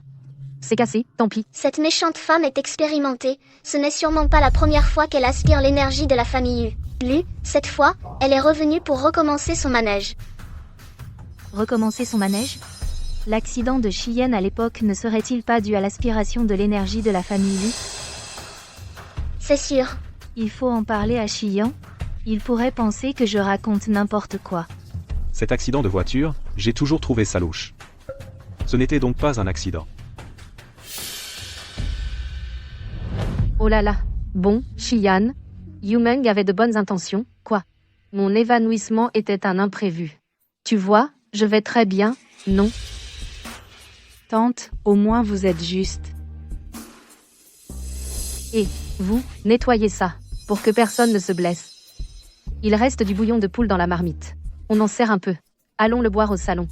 C'est cassé, tant pis. Cette méchante femme est expérimentée. Ce n'est sûrement pas la première fois qu'elle aspire l'énergie de la famille Lu. Cette fois, elle est revenue pour recommencer son manège. Recommencer son manège? L'accident de Chiyenne à l'époque ne serait-il pas dû à l'aspiration de l'énergie de la famille Lu? C'est sûr. Il faut en parler à Chiyan. Il pourrait penser que je raconte n'importe quoi. Cet accident de voiture, j'ai toujours trouvé ça louche. Ce n'était donc pas un accident. Oh là là. Bon, Chiyan. Yumeng avait de bonnes intentions, quoi. Mon évanouissement était un imprévu. Tu vois, je vais très bien, non? Tante, au moins vous êtes juste. Et, vous, nettoyez ça, pour que personne ne se blesse. Il reste du bouillon de poule dans la marmite. On en sert un peu. Allons le boire au salon.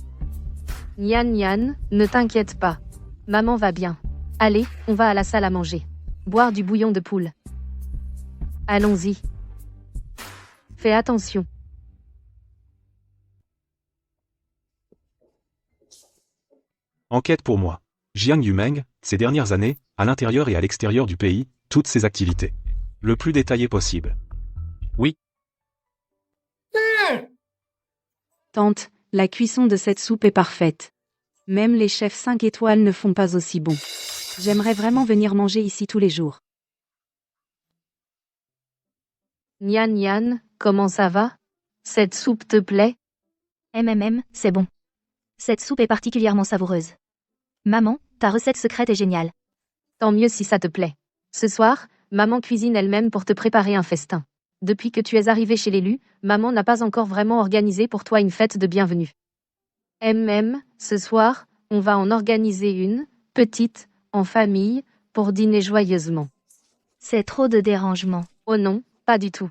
Nian, ne t'inquiète pas. Maman va bien. Allez, on va à la salle à manger. Boire du bouillon de poule. Allons-y. Fais attention. Enquête pour moi. Jiang Yumeng, ces dernières années, à l'intérieur et à l'extérieur du pays, toutes ses activités. Le plus détaillé possible. Oui. Tante, la cuisson de cette soupe est parfaite. Même les chefs 5 étoiles ne font pas aussi bon. J'aimerais vraiment venir manger ici tous les jours. Nian, comment ça va? Cette soupe te plaît? C'est bon. Cette soupe est particulièrement savoureuse. Maman, ta recette secrète est géniale. Tant mieux si ça te plaît. Ce soir, maman cuisine elle-même pour te préparer un festin. Depuis que tu es arrivé chez l'élu, maman n'a pas encore vraiment organisé pour toi une fête de bienvenue. Ce soir, on va en organiser une, petite, en famille, pour dîner joyeusement. C'est trop de dérangement. Oh non, pas du tout.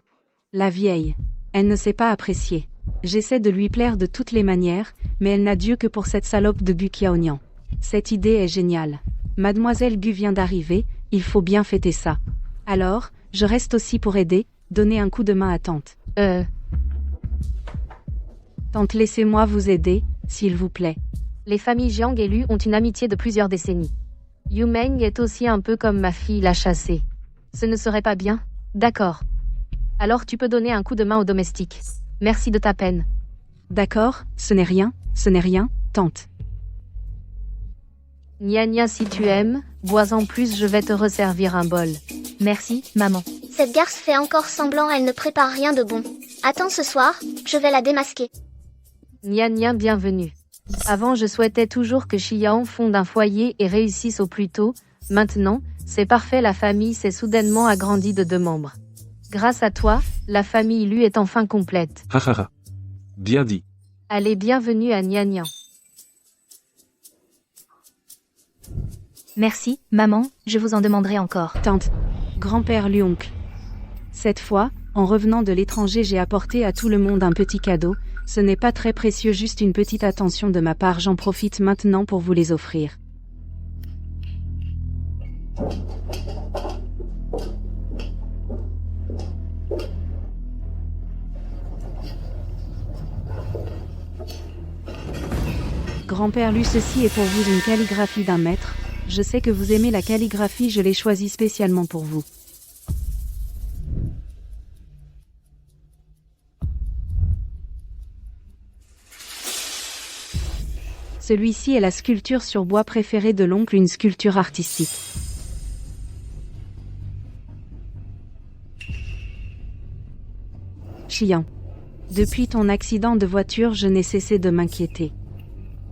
La vieille. Elle ne sait pas apprécier. J'essaie de lui plaire de toutes les manières, mais elle n'a Dieu que pour cette salope de Gu Qiaonian. Cette idée est géniale. Mademoiselle Gu vient d'arriver, il faut bien fêter ça. Alors, je reste aussi pour aider, donner un coup de main à tante. Tante, laissez-moi vous aider, s'il vous plaît. Les familles Jiang et Lu ont une amitié de plusieurs décennies. Yumeng est aussi un peu comme ma fille la chassée. Ce ne serait pas bien? D'accord. Alors tu peux donner un coup de main au domestique. Merci de ta peine. D'accord, ce n'est rien, tante. Nia, si tu aimes, bois en plus, je vais te resservir un bol. Merci, maman. Cette garce fait encore semblant, elle ne prépare rien de bon. Attends ce soir, je vais la démasquer. Nia, bienvenue. Avant je souhaitais toujours que Xiao fonde un foyer et réussisse au plus tôt, Maintenant, c'est parfait, la famille s'est soudainement agrandie de 2 membres. Grâce à toi, la famille Lu est enfin complète. Hahaha. Bien dit. Allez, bienvenue à Nian. Merci, maman, je vous en demanderai encore. Tante, grand-père Lu, oncle. Cette fois, en revenant de l'étranger, j'ai apporté à tout le monde un petit cadeau. Ce n'est pas très précieux, juste une petite attention de ma part. J'en profite maintenant pour vous les offrir. Grand-père Lu, ceci est pour vous une calligraphie d'un maître. Je sais que vous aimez la calligraphie, je l'ai choisie spécialement pour vous. Celui-ci est la sculpture sur bois préférée de l'oncle, une sculpture artistique. Chiant. Depuis ton accident de voiture, je n'ai cessé de m'inquiéter.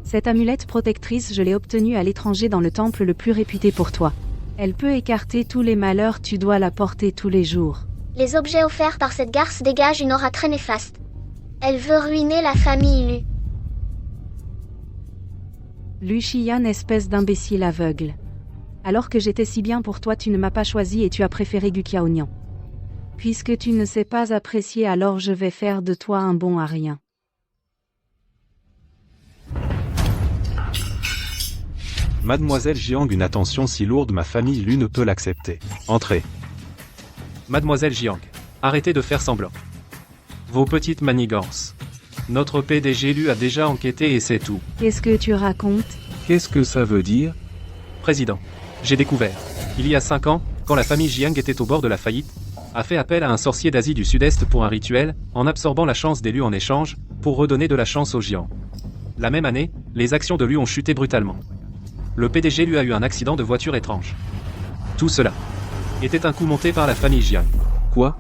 Cette amulette protectrice, je l'ai obtenue à l'étranger dans le temple le plus réputé pour toi. Elle peut écarter tous les malheurs, tu dois la porter tous les jours. Les objets offerts par cette garce dégagent une aura très néfaste. Elle veut ruiner la famille Lu. Lu Xian, espèce d'imbécile aveugle. Alors que j'étais si bien pour toi, tu ne m'as pas choisi et tu as préféré Gu Qiaonian. Puisque tu ne sais pas apprécier, alors je vais faire de toi un bon à rien. Mademoiselle Jiang, une attention si lourde, ma famille Lu ne peut l'accepter. Entrez. Mademoiselle Jiang, arrêtez de faire semblant. Vos petites manigances. Notre PDG Lu a déjà enquêté et c'est tout. Qu'est-ce que tu racontes? Qu'est-ce que ça veut dire? Président, j'ai découvert, il y a 5 ans, quand la famille Jiang était au bord de la faillite, a fait appel à un sorcier d'Asie du Sud-Est pour un rituel, en absorbant la chance des Lu en échange, pour redonner de la chance aux Jiang. La même année, les actions de Lu ont chuté brutalement. Le PDG Lu a eu un accident de voiture étrange. Tout cela était un coup monté par la famille Jiang. Quoi?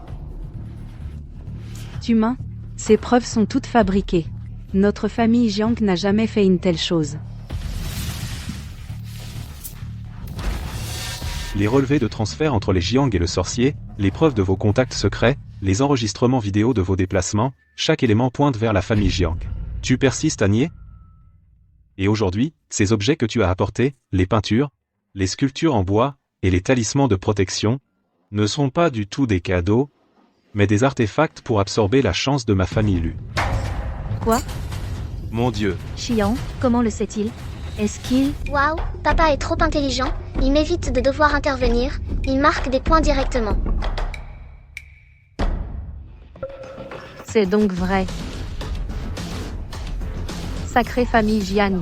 Tu mens? Ces preuves sont toutes fabriquées. Notre famille Jiang n'a jamais fait une telle chose. Les relevés de transfert entre les Jiang et le sorcier, les preuves de vos contacts secrets, les enregistrements vidéo de vos déplacements, chaque élément pointe vers la famille Jiang. Tu persistes à nier? Et aujourd'hui, ces objets que tu as apportés, les peintures, les sculptures en bois, et les talismans de protection, ne sont pas du tout des cadeaux, mais des artefacts pour absorber la chance de ma famille Lu. Quoi? Mon Dieu. Xian, comment le sait-il? Est-ce qu'il... Waouh, papa est trop intelligent, il m'évite de devoir intervenir, il marque des points directement. C'est donc vrai. Sacrée famille Jiang.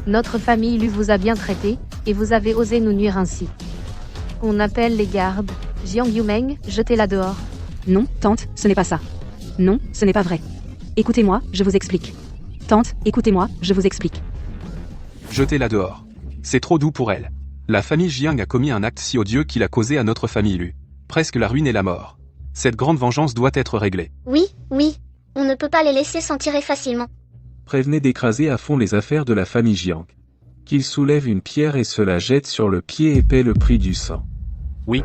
Notre famille Lu vous a bien traité, et vous avez osé nous nuire ainsi. On appelle les gardes. Jiang Yumeng, jetez-la dehors. Non, tante, ce n'est pas ça. Non, ce n'est pas vrai. Écoutez-moi, je vous explique. Tante, écoutez-moi, je vous explique. Jetez-la dehors. C'est trop doux pour elle. La famille Jiang a commis un acte si odieux qu'il a causé à notre famille Lu presque la ruine et la mort. Cette grande vengeance doit être réglée. Oui, on ne peut pas les laisser s'en tirer facilement. Prévenez d'écraser à fond les affaires de la famille Jiang. Qu'ils soulèvent une pierre et se la jettent sur le pied et paient le prix du sang. Oui.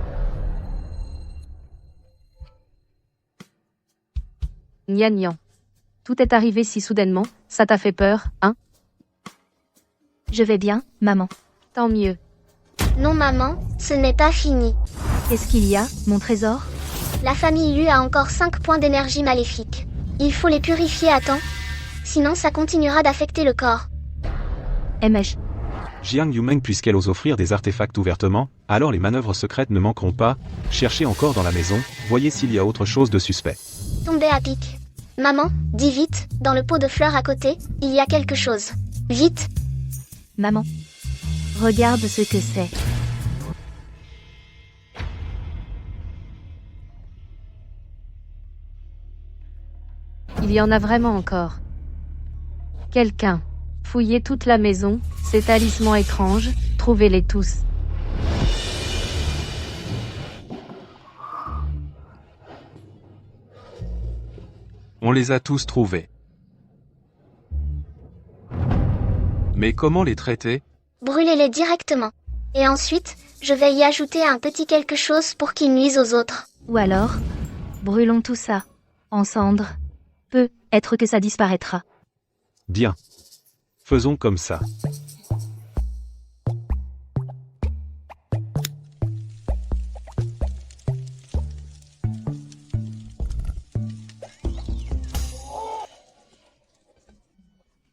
Nian. Tout est arrivé si soudainement, ça t'a fait peur, hein? Je vais bien, maman. Tant mieux. Non maman, ce n'est pas fini. Qu'est-ce qu'il y a, mon trésor? La famille Lu a encore 5 points d'énergie maléfique. Il faut les purifier à temps. Sinon ça continuera d'affecter le corps. Mh. Jiang Yumeng, puisqu'elle ose offrir des artefacts ouvertement, alors les manœuvres secrètes ne manqueront pas. Cherchez encore dans la maison, voyez s'il y a autre chose de suspect. Tombé à pic. Maman, dis vite, dans le pot de fleurs à côté, il y a quelque chose. Vite. Maman. Regarde ce que c'est. Il y en a vraiment encore. Quelqu'un. Fouillez toute la maison, ces talismans étranges, trouvez-les tous. On les a tous trouvés. Mais comment les traiter? Brûlez-les directement. Et ensuite, je vais y ajouter un petit quelque chose pour qu'il nuise aux autres. Ou alors, brûlons tout ça. En cendres. Peut-être que ça disparaîtra. Bien. Faisons comme ça.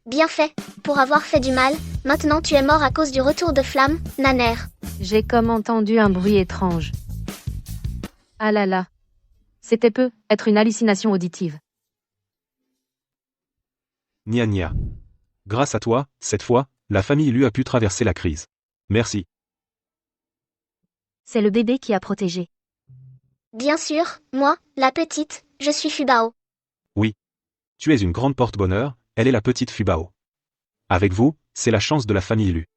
Bien fait. Pour avoir fait du mal, maintenant tu es mort à cause du retour de flamme, Naner. J'ai comme entendu un bruit étrange. Ah là là. C'était être une hallucination auditive. Gna gna. Grâce à toi, cette fois, la famille Lu a pu traverser la crise. Merci. C'est le bébé qui a protégé. Bien sûr, moi, la petite, je suis Fubao. Oui. Tu es une grande porte-bonheur, elle est la petite Fubao. Avec vous, c'est la chance de la famille Lu.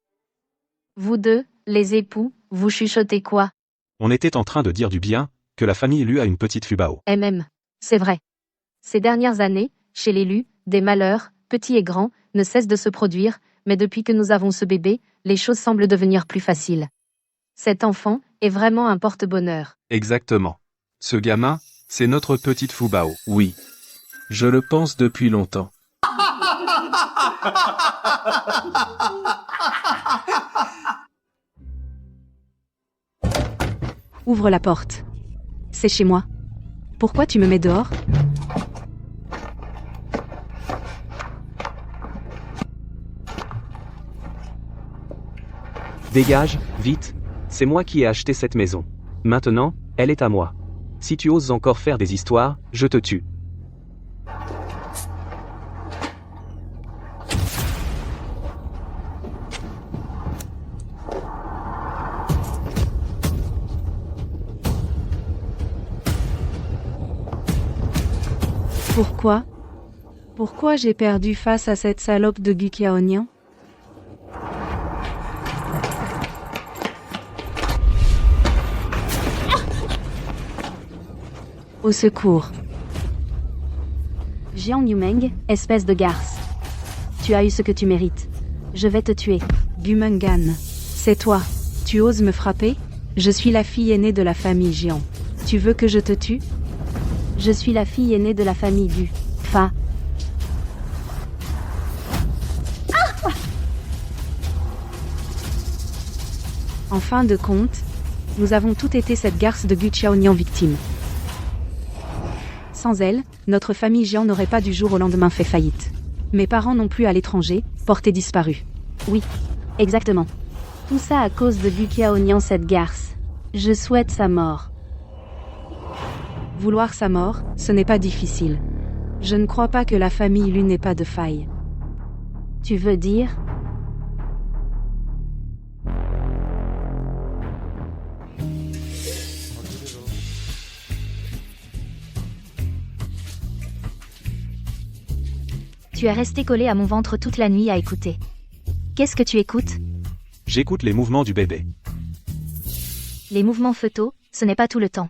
Vous deux, les époux, vous chuchotez quoi? On était en train de dire du bien, que la famille Lu a une petite Fubao. C'est vrai. Ces dernières années, chez les Lu, des malheurs, petits et grands, ne cessent de se produire, mais depuis que nous avons ce bébé, les choses semblent devenir plus faciles. Cet enfant est vraiment un porte-bonheur. Exactement. Ce gamin, c'est notre petite Fubao. Oui. Je le pense depuis longtemps. Ouvre la porte. C'est chez moi. Pourquoi tu me mets dehors? Dégage, vite. C'est moi qui ai acheté cette maison. Maintenant, elle est à moi. Si tu oses encore faire des histoires, je te tue. Pourquoi j'ai perdu face à cette salope de Gukiaonian? Au secours. Jiang Yumeng, espèce de garce. Tu as eu ce que tu mérites. Je vais te tuer. Gumengan. C'est toi. Tu oses me frapper? Je suis la fille aînée de la famille Jiang. Tu veux que je te tue? Je suis la fille aînée de la famille du Fa. En fin de compte, nous avons toutes été cette garce de Gu Xiaonian victime. Sans elle, notre famille Jiang n'aurait pas du jour au lendemain fait faillite. Mes parents non plus à l'étranger, portés disparus. Oui, exactement. Tout ça à cause de Gu Xiaonian, cette garce. Je souhaite sa mort. Vouloir sa mort, ce n'est pas difficile. Je ne crois pas que la famille Lu n'ait pas de faille. Tu veux dire? Tu es resté collé à mon ventre toute la nuit à écouter. Qu'est-ce que tu écoutes? J'écoute les mouvements du bébé. Les mouvements fœtaux, ce n'est pas tout le temps.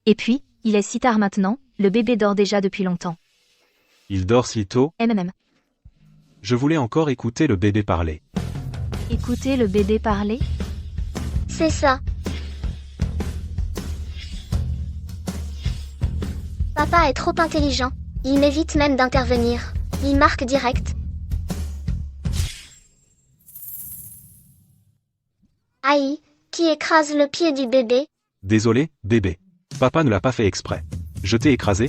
Et puis, il est si tard maintenant, le bébé dort déjà depuis longtemps. Il dort si tôt? Je voulais encore écouter le bébé parler. Écouter le bébé parler? C'est ça. Papa est trop intelligent. Il m'évite même d'intervenir. Il marque direct. Aïe, qui écrase le pied du bébé? Désolé, bébé. Papa ne l'a pas fait exprès. Je t'ai écrasé?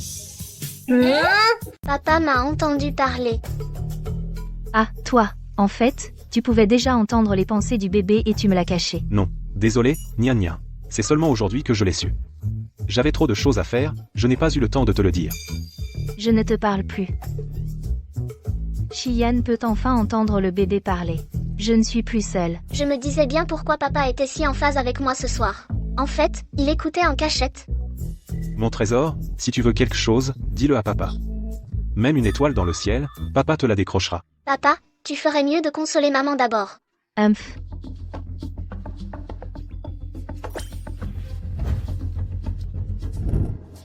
Papa m'a entendu parler. Ah, toi, en fait, tu pouvais déjà entendre les pensées du bébé et tu me l'as caché. Non, désolé, gna gna. C'est seulement aujourd'hui que je l'ai su. J'avais trop de choses à faire, je n'ai pas eu le temps de te le dire. Je ne te parle plus. Shiyan peut enfin entendre le bébé parler. Je ne suis plus seule. Je me disais bien pourquoi papa était si en phase avec moi ce soir. En fait, il écoutait en cachette. Mon trésor, si tu veux quelque chose, dis-le à papa. Même une étoile dans le ciel, papa te la décrochera. Papa, tu ferais mieux de consoler maman d'abord.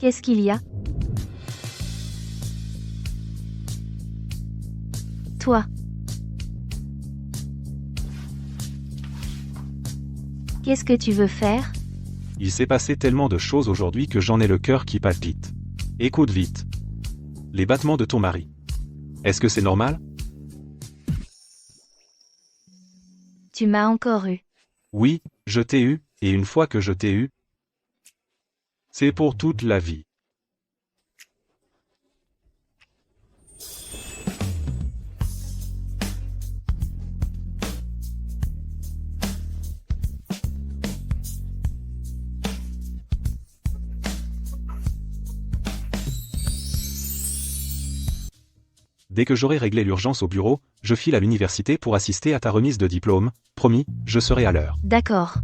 Qu'est-ce qu'il y a? Toi. Qu'est-ce que tu veux faire? Il s'est passé tellement de choses aujourd'hui que j'en ai le cœur qui palpite. Écoute vite. Les battements de ton mari. Est-ce que c'est normal? Tu m'as encore eu. Oui, je t'ai eu, et une fois que je t'ai eu, c'est pour toute la vie. Dès que j'aurai réglé l'urgence au bureau, je file à l'université pour assister à ta remise de diplôme. Promis, je serai à l'heure. D'accord.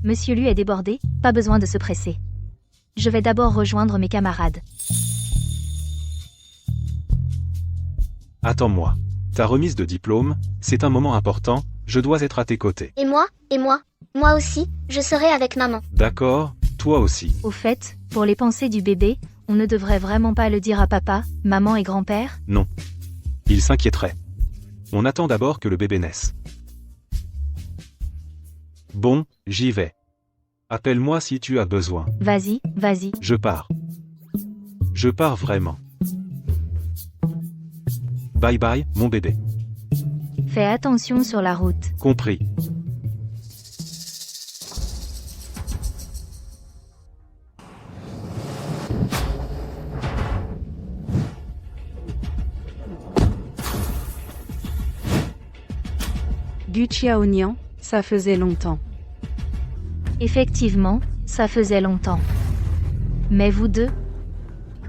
Monsieur Lu est débordé, pas besoin de se presser. Je vais d'abord rejoindre mes camarades. Attends-moi. Ta remise de diplôme, c'est un moment important, je dois être à tes côtés. Et moi? Moi aussi, je serai avec maman. D'accord, toi aussi. Au fait, pour les pensées du bébé, on ne devrait vraiment pas le dire à papa, maman et grand-père? Non. Il s'inquiéterait. On attend d'abord que le bébé naisse. Bon, j'y vais. Appelle-moi si tu as besoin. Vas-y, vas-y. Je pars. Je pars vraiment. Bye bye, mon bébé. Fais attention sur la route. Compris. Du Xiaonian, ça faisait longtemps. Effectivement, ça faisait longtemps. Mais vous deux?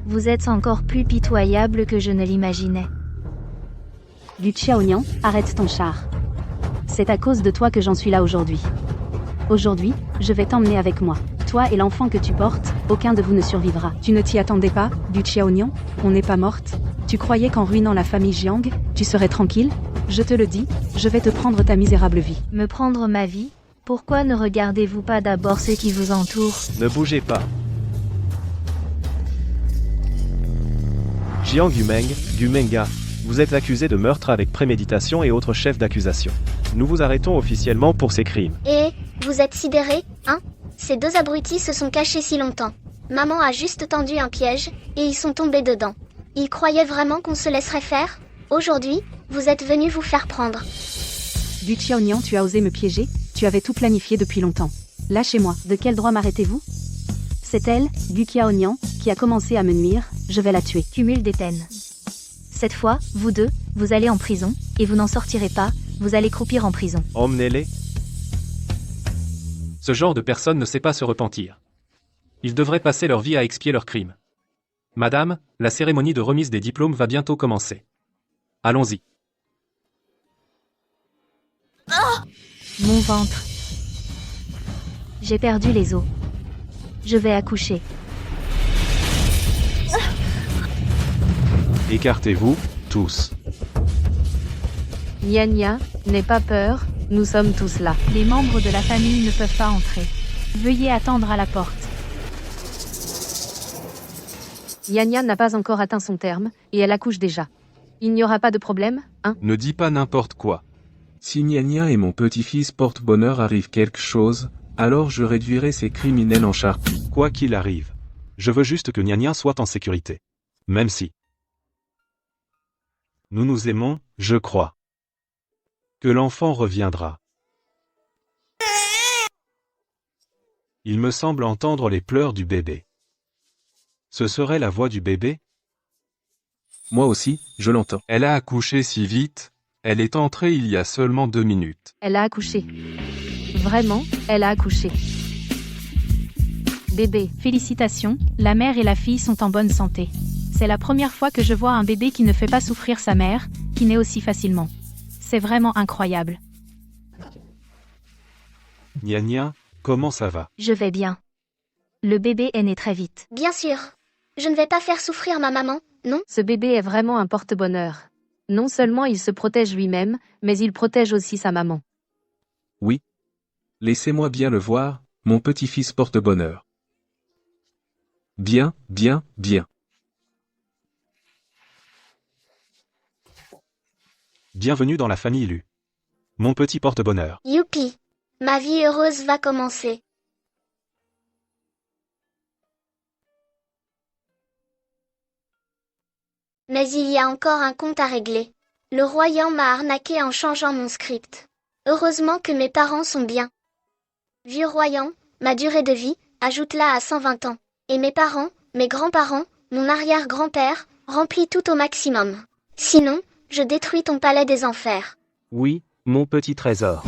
Vous êtes encore plus pitoyables que je ne l'imaginais. Du Xiaonian, arrête ton char. C'est à cause de toi que j'en suis là aujourd'hui. Aujourd'hui, je vais t'emmener avec moi. Toi et l'enfant que tu portes, aucun de vous ne survivra. Tu ne t'y attendais pas, du Xiaonian? On n'est pas morte? Tu croyais qu'en ruinant la famille Jiang, tu serais tranquille? Je te le dis, je vais te prendre ta misérable vie. Me prendre ma vie? Pourquoi ne regardez-vous pas d'abord ceux qui vous entourent? Ne bougez pas. Jiang Yumeng, Gumenga, vous êtes accusé de meurtre avec préméditation et autres chefs d'accusation. Nous vous arrêtons officiellement pour ces crimes. Et, vous êtes sidérés, hein? Ces deux abrutis se sont cachés si longtemps. Maman a juste tendu un piège, et ils sont tombés dedans. Ils croyaient vraiment qu'on se laisserait faire? Aujourd'hui, vous êtes venus vous faire prendre. Du Xiaonian, tu as osé me piéger? Tu avais tout planifié depuis longtemps. Lâchez-moi. De quel droit m'arrêtez-vous? C'est elle, Du Xiaonian, qui a commencé à me nuire, je vais la tuer. Cumul des peines. Cette fois, vous deux, vous allez en prison, et vous n'en sortirez pas, vous allez croupir en prison. Emmenez-les. Ce genre de personne ne sait pas se repentir. Ils devraient passer leur vie à expier leurs crimes. Madame, la cérémonie de remise des diplômes va bientôt commencer. Allons-y. Mon ventre. J'ai perdu les os. Je vais accoucher. Écartez-vous, tous. Nia Nia, n'aie pas peur, nous sommes tous là. Les membres de la famille ne peuvent pas entrer. Veuillez attendre à la porte. Nia Nia n'a pas encore atteint son terme, et elle accouche déjà. Il n'y aura pas de problème, hein? Ne dis pas n'importe quoi. Si Nia Nia et mon petit-fils porte-bonheur arrive quelque chose, alors je réduirai ces criminels en charpie. Quoi qu'il arrive. Je veux juste que Nia soit en sécurité. Même si. Nous nous aimons, je crois. Que l'enfant reviendra. Il me semble entendre les pleurs du bébé. Ce serait la voix du bébé? Moi aussi, je l'entends. Elle a accouché si vite, elle est entrée il y a seulement 2 minutes. Elle a accouché. Vraiment, elle a accouché. Bébé. Félicitations, la mère et la fille sont en bonne santé. C'est la première fois que je vois un bébé qui ne fait pas souffrir sa mère, qui naît aussi facilement. C'est vraiment incroyable. Nia, comment ça va? Je vais bien. Le bébé est né très vite. Bien sûr. Je ne vais pas faire souffrir ma maman, non? Ce bébé est vraiment un porte-bonheur. Non seulement il se protège lui-même, mais il protège aussi sa maman. Oui. Laissez-moi bien le voir, mon petit-fils porte-bonheur. Bien, bien, bien. Bienvenue dans la famille Lu. Mon petit porte-bonheur. Youpi. Ma vie heureuse va commencer. Mais il y a encore un compte à régler. Le royaume m'a arnaqué en changeant mon script. Heureusement que mes parents sont bien. Vieux royaume, ma durée de vie, ajoute-la à 120 ans. Et mes parents, mes grands-parents, mon arrière-grand-père, remplis tout au maximum. Sinon, je détruis ton palais des enfers. Oui, mon petit trésor.